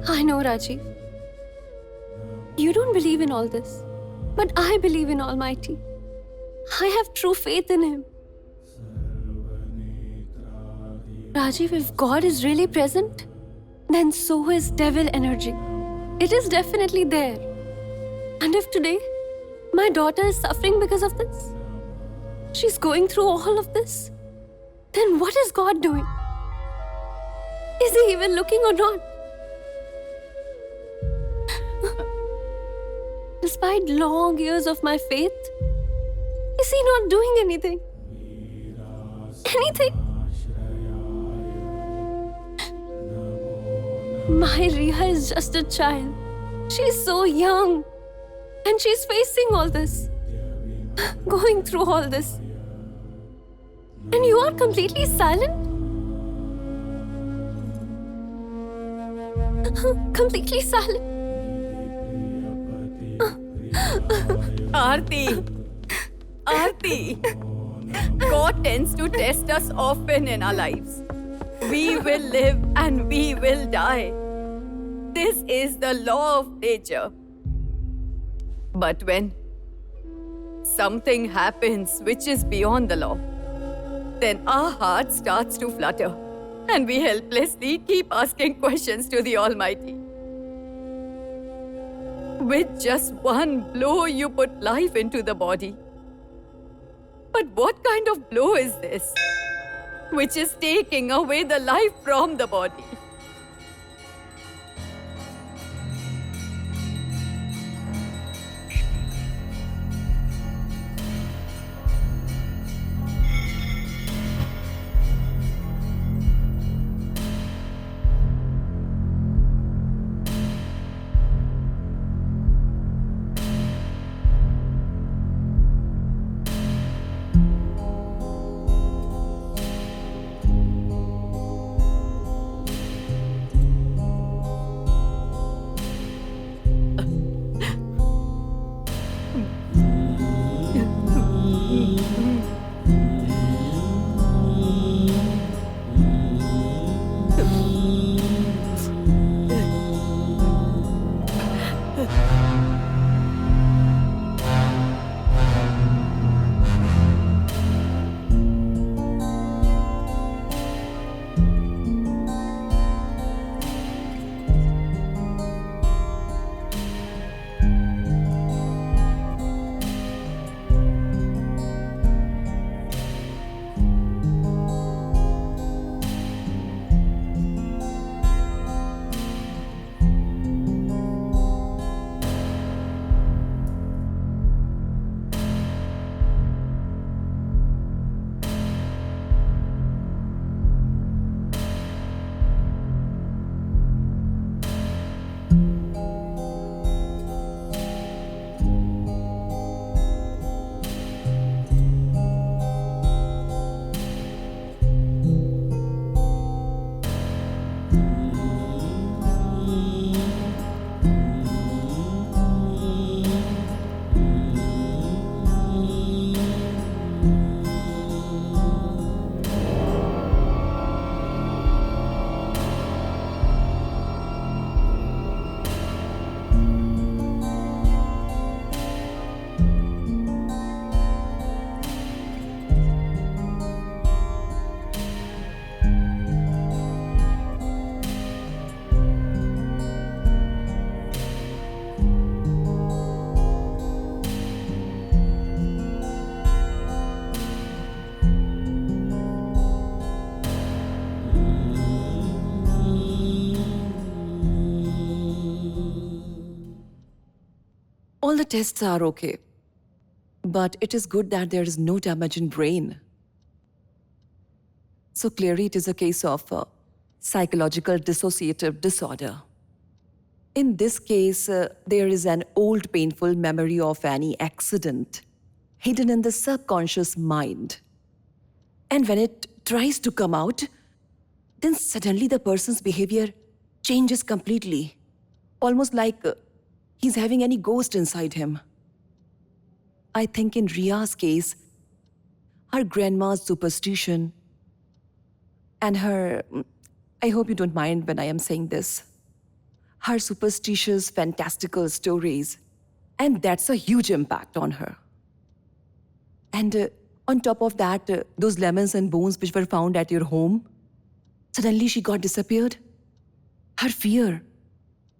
I know, Rajiv. You don't believe in all this, but I believe in Almighty. I have true faith in Him. Rajiv, if God is really present, then so is devil energy. It is definitely there. And if today my daughter is suffering because of this, she's going through all of this, then what is God doing? Is He even looking or not? Despite long years of my faith, is He not doing anything? Anything? My Riya is just a child. She's so young. And she's facing all this. Going through all this. And you are completely silent? Completely silent? Aarti, God tends to test us often in our lives. We will live and we will die. This is the law of nature. But when something happens which is beyond the law, then our heart starts to flutter and we helplessly keep asking questions to the Almighty. With just one blow, you put life into the body. But what kind of blow is this, which is taking away the life from the body? All the tests are okay. But it is good that there is no damage in brain. So clearly it is a case of psychological dissociative disorder. In this case, there is an old painful memory of any accident hidden in the subconscious mind. And when it tries to come out, then suddenly the person's behavior changes completely. Almost like he's having any ghost inside him. I think in Ria's case, her grandma's superstition and her, I hope you don't mind when I am saying this, her superstitious, fantastical stories, and that's a huge impact on her. And on top of that, those lemons and bones which were found at your home, suddenly she got disappeared. Her fear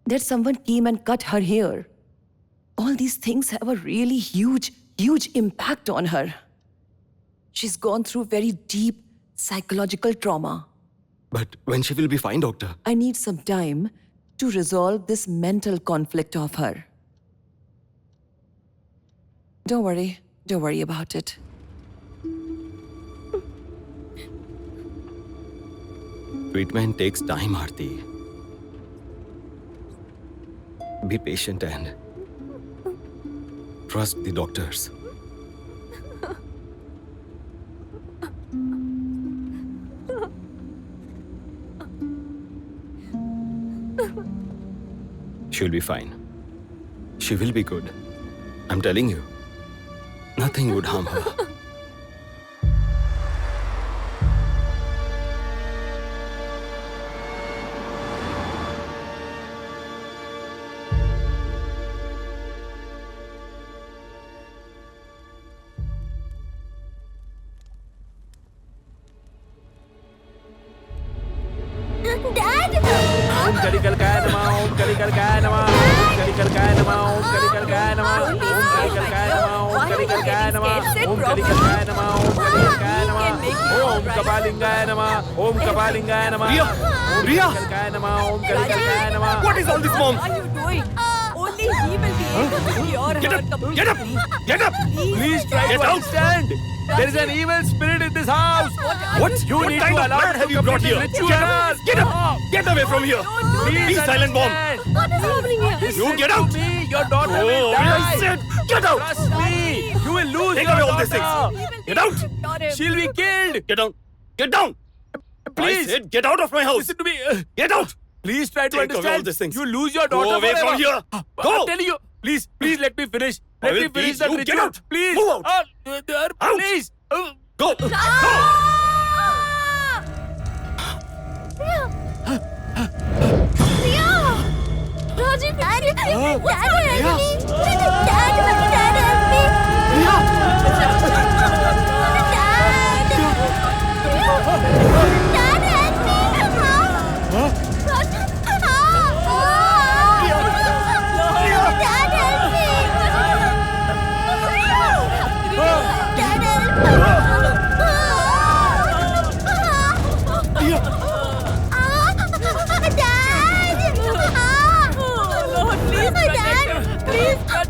that someone came and cut her hair. All these things have a really huge impact on her. She's gone through very deep psychological trauma. But when she will be fine, doctor? I need some time to resolve this mental conflict of her. Don't worry about it. Treatment takes time, Aarti. Be patient and trust the doctors. She'll be fine. She will be good. I'm telling you. Nothing would harm her. कलिकलकाय नमः ओम कलिकलकाय नमः ओम कलिकलकाय नमः ओम कलिकलकाय नमः ओम कलिकलकाय नमः ओम कलिकलकाय नमः ओम कलिकलकाय नमः ओम कलिकलकाय नमः ओम कपालिंगाय नमः ओम कपालिंगाय नमः Riya! ओम Riya! कलिकलकाय नमः ओम कलिकलकाय नमः What is all this, Mom? What are you doing? Only he will be able to cure Get her up! completely. Get up! Get up! Please try Get to out. understand. There is an evil spirit in this house. What? You What need kind to of allow blood it have to you brought complete here? the ritual. Get up! Get up! Get away from here! Please Be silent, Mom! understand. What is happening here? Listen You get out. to me. Your daughter will Oh, die. I said, get out! Trust me. You will lose Take your away all these daughter. things. Get out! She'll be killed. Get down! Get down! Please. I said, get out of my house! Listen to me. Get out! Please try to Take away understand. all these things. You lose your daughter Go away forever. from here! Go! I'm telling you. Please let me finish. I Let will me finish beat that you. ritual. Get out. Please. Move out. Out. Please. Go! Go! Rajiv, Dad, help me! Dad, help me! Dad, help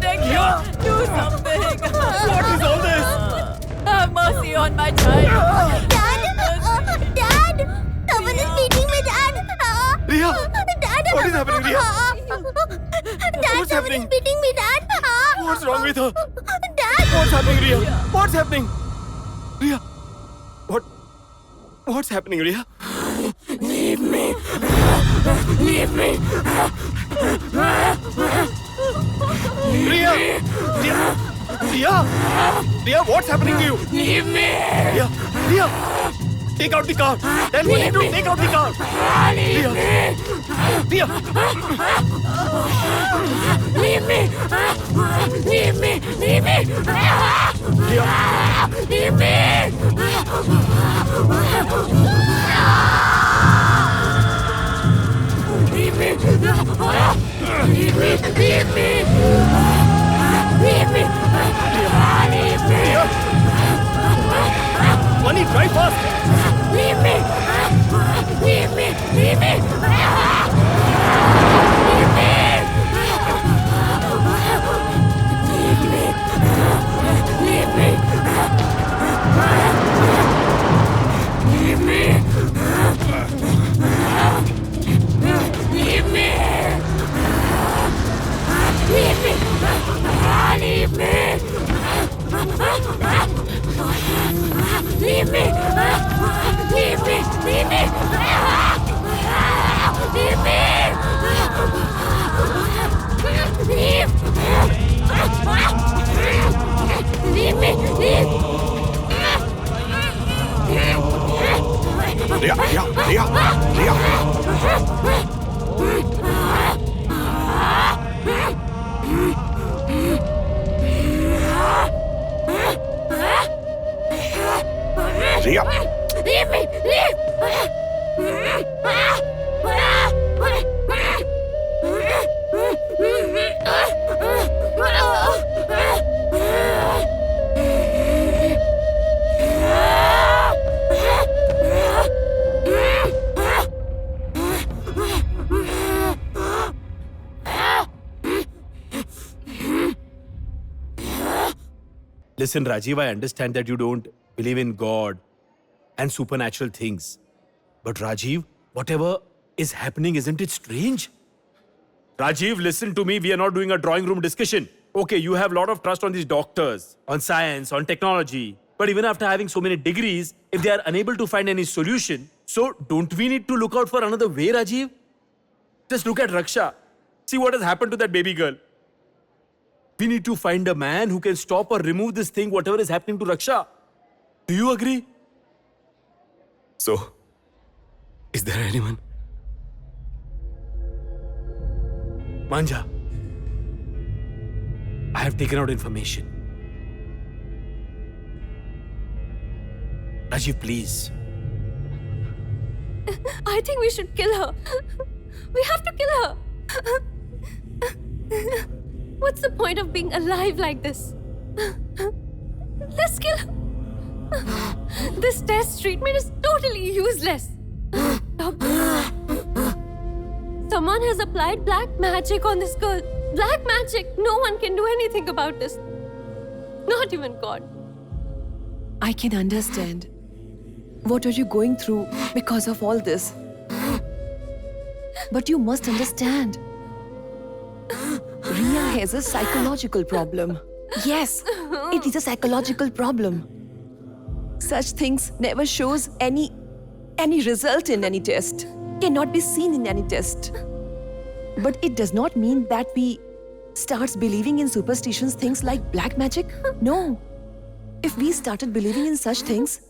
Do something. What is all this? Have mercy on my child. Dad! Someone is beating me, Dad! Riya! Dad! What is happening, Riya? Dad, What's someone happening? is beating me, Dad! What's wrong with her? Dad! What's happening, Riya? What's happening? Riya! What's happening, Riya? Leave me! Leave me! Riya! Riya! Riya! Riya, what's happening to you? Leave me! Riya! Riya! Take out the car! Tell me to take out the car! Riya! Riya! Leave me! Leave me! Leave me! Riya! Leave me! Leave me! Leave me! Leave me! Leave me! Leave me! Money, drive fast! Leave me! Leave me! Leave me! Leave me! Leave me! Leave me! Leave me! Leave me! Leave me! Leave me! Leave me! Leave me! Leave me! Leave! Leave me! Leave! Riya, Riya, Riya, Riya. Riya. Leave me! Leave! Listen, Rajiv, I understand that you don't believe in God and supernatural things. But Rajiv, whatever is happening, isn't it strange? Rajiv, listen to me. We are not doing a drawing room discussion. Okay, you have a lot of trust on these doctors, on science, on technology. But even after having so many degrees, if they are unable to find any solution, so don't we need to look out for another way, Rajiv? Just look at Raksha. See what has happened to that baby girl. We need to find a man who can stop or remove this thing, whatever is happening to Raksha. Do you agree? So, is there anyone? Manja, I have taken out information. Rajiv, please. I think we should kill her. We have to kill her. What's the point of being alive like this? Let's kill her. This test treatment is totally useless. Doctor, someone has applied black magic on this girl. Black magic. No one can do anything about this. Not even God. I can understand. What are you going through because of all this? But you must understand. Ria has a psychological problem. Yes, it is a psychological problem. Such things never shows any result in any test. Cannot be seen in any test. But it does not mean that we starts believing in superstitions, things like black magic. No. If we started believing in such things,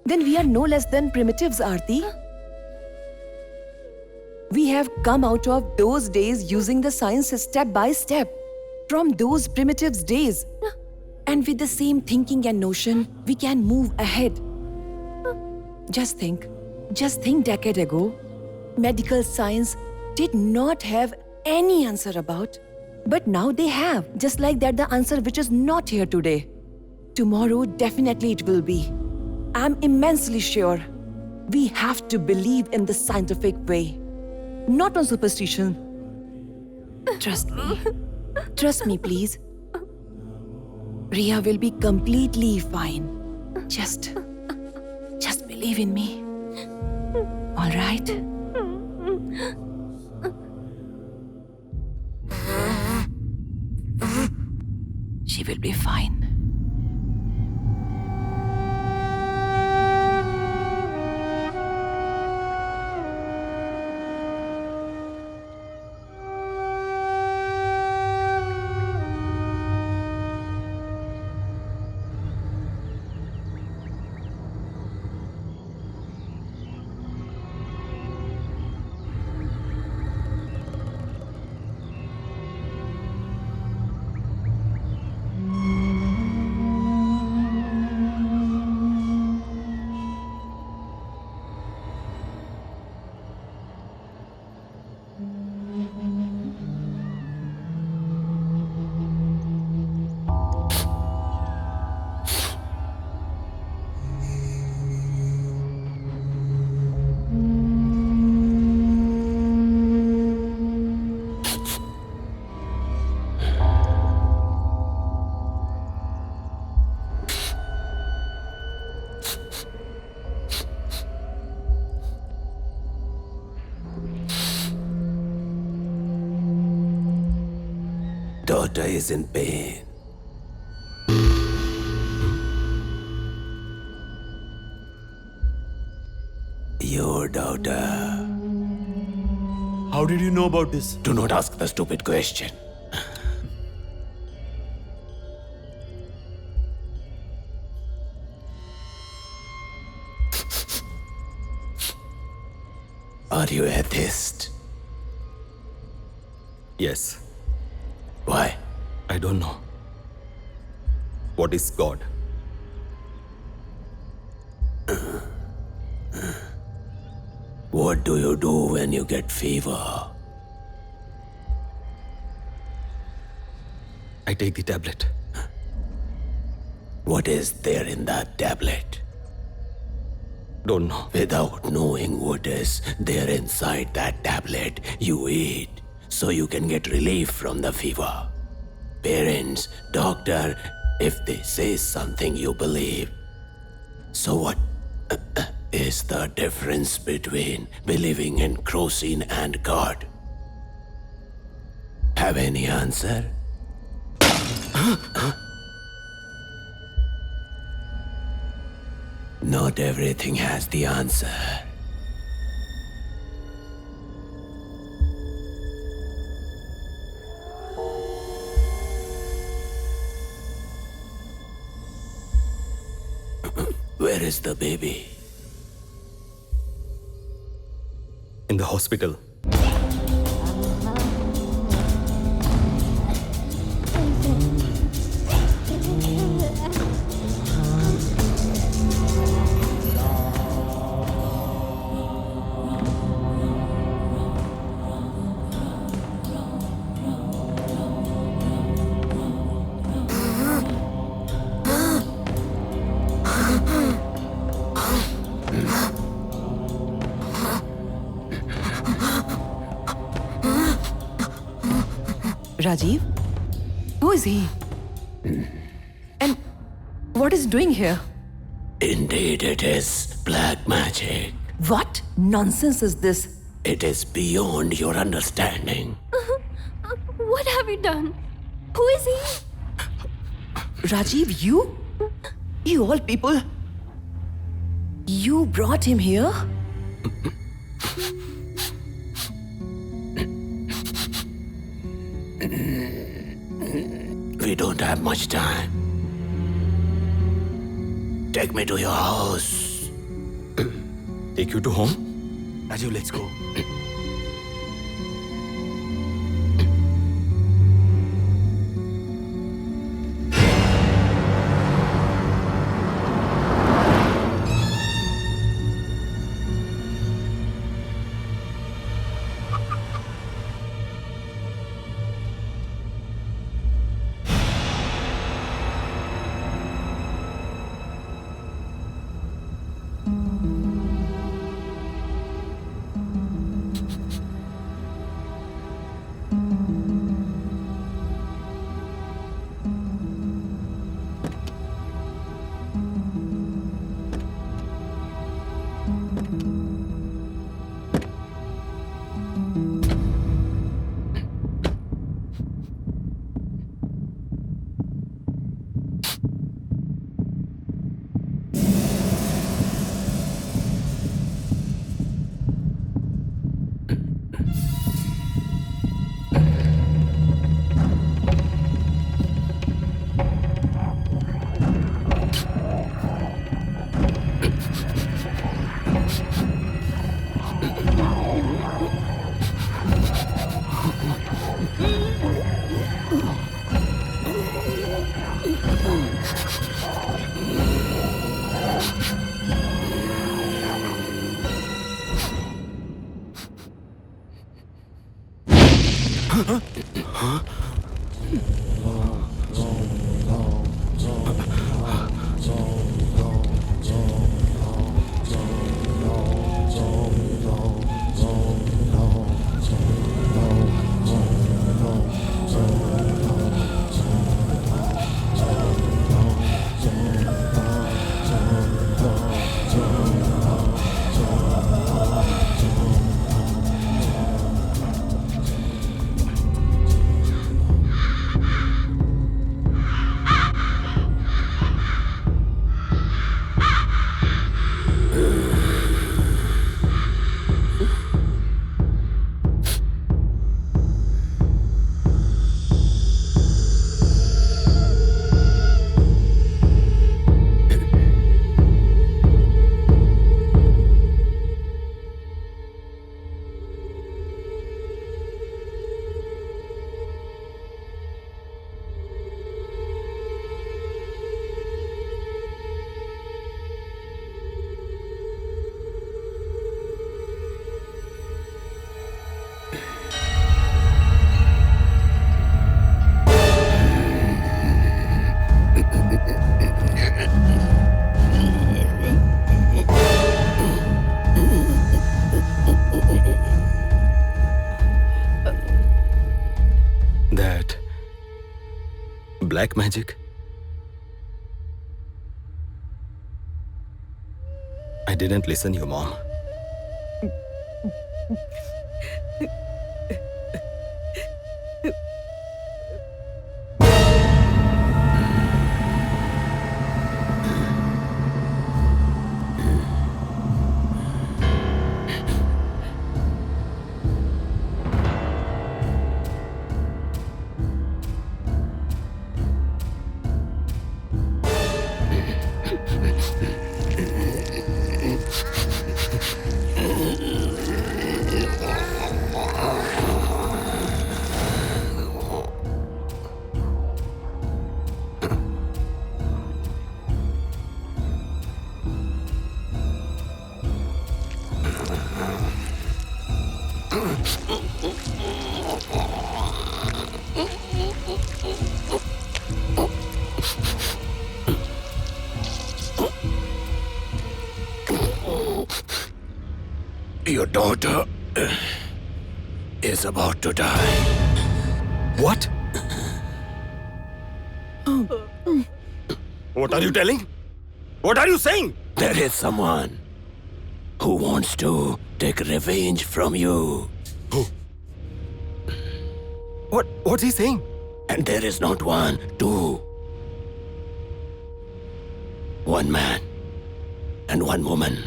then we are no less than primitives, Aarti. We have come out of those days using the science step by step. From those primitives' days. And with the same thinking and notion, we can move ahead. Just think decade ago, medical science did not have any answer about. But now they have, just like that the answer which is not here today. Tomorrow, definitely it will be. I'm immensely sure. We have to believe in the scientific way, not on superstition. Trust me. Trust me, please. Ria will be completely fine. Just believe in me. All right? She will be fine. Daughter is in pain. Your daughter. How did you know about this? Do not ask the stupid question. Are you atheist? Yes. Why? I don't know. What is God? What do you do when you get fever? I take the tablet. What is there in that tablet? Don't know. Without knowing what is there inside that tablet, you eat so you can get relief from the fever. Parents, doctor, if they say something you believe. So what is the difference between believing in Krosin and God? Have any answer? Not everything has the answer. Where is the baby? In the hospital. Rajiv? Who is he? And what is he doing here? Indeed, it is black magic. What nonsense is this? It is beyond your understanding. What have you done? Who is he? Rajiv, you? You all people. You brought him here? We don't have much time. Take me to your house. Take you to home? Rajiv, let's go. That black magic? I didn't listen, your mom. Your daughter is about to die. What? What are you telling? What are you saying? There is someone who wants to take revenge from you. What's he saying? And there is not one, two. One man and one woman.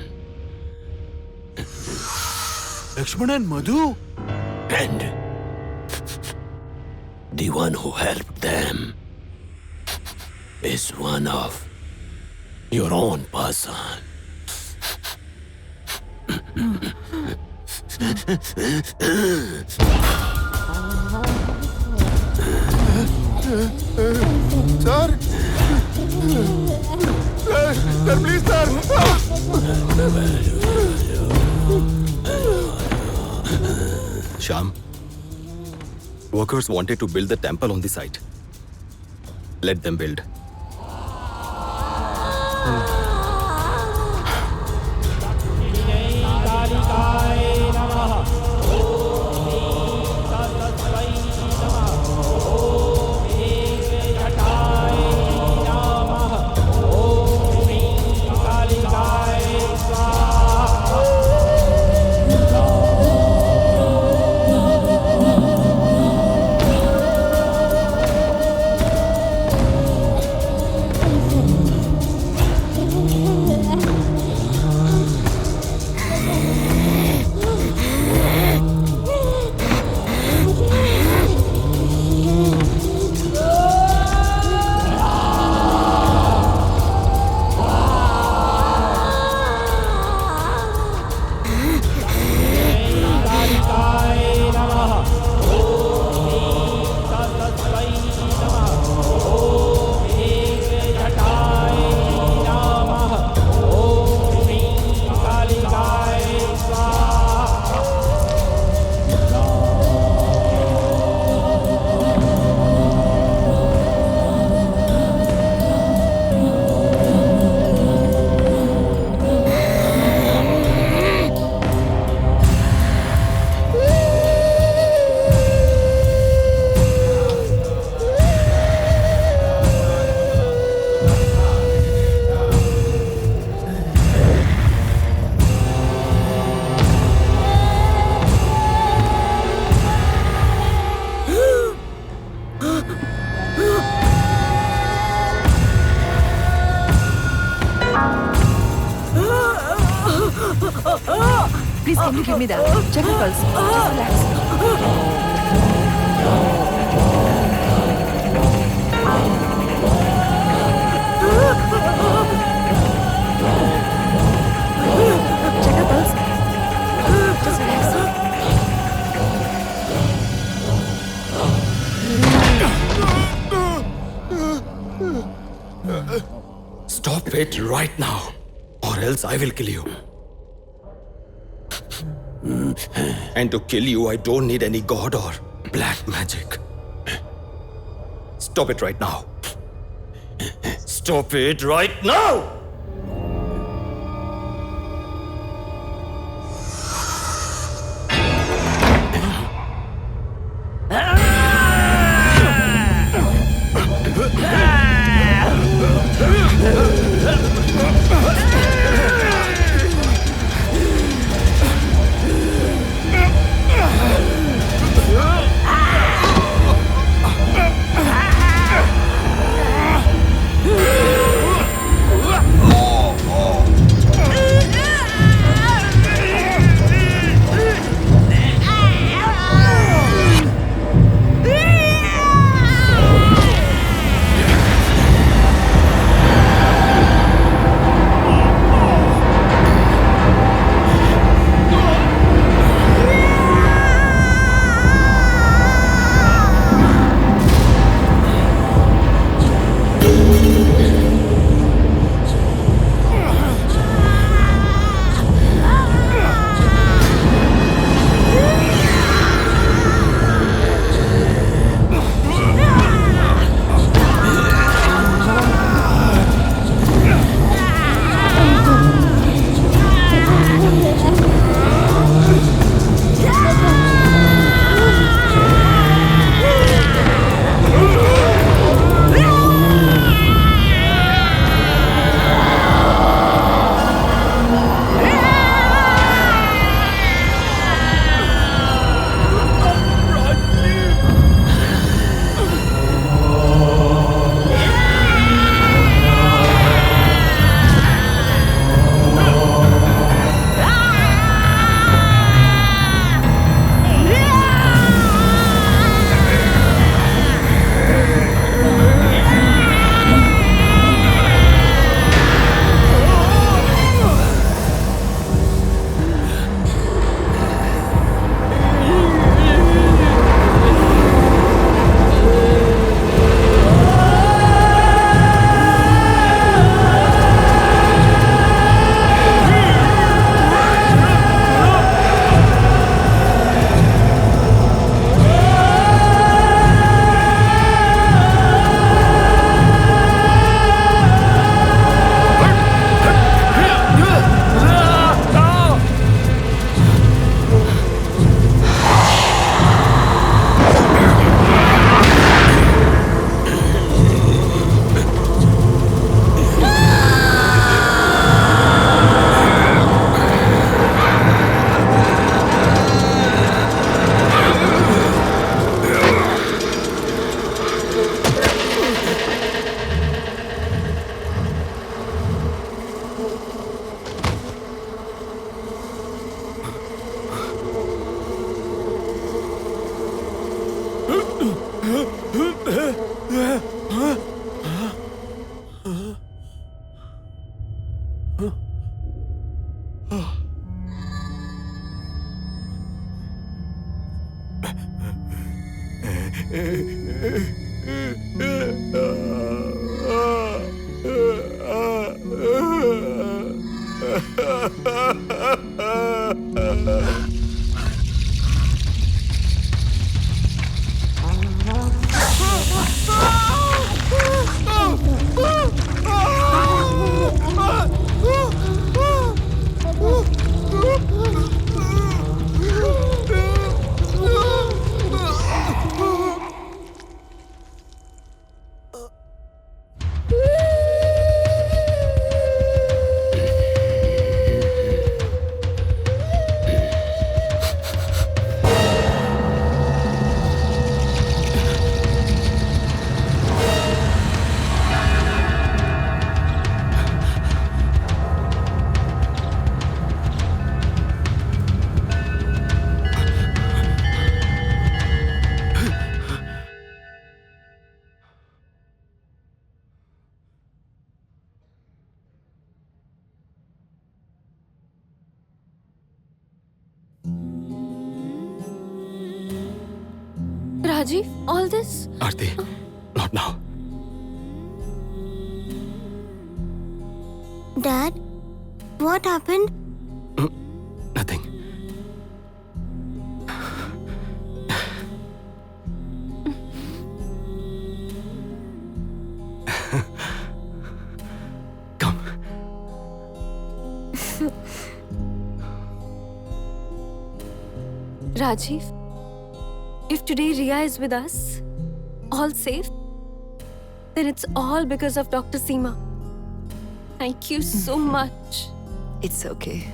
Lakshmana and Madhu? And the one who helped them is one of your own person. Shyam, workers wanted to build the temple on the site. Let them build. Please, can you give me that? Check the pulse. Just relax. Check the pulse. Just relax. Stop it right now, or else I will kill you. And to kill you, I don't need any god or black magic. Stop it right now. Stop it right now! Rajiv, all this? Aarti, not now. Dad, what happened? Nothing. Come. Rajiv, if today Riya is with us, all safe, then it's all because of Dr. Seema. Thank you so much. It's okay.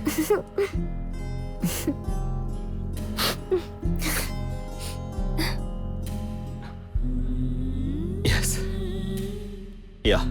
Yes. Yeah.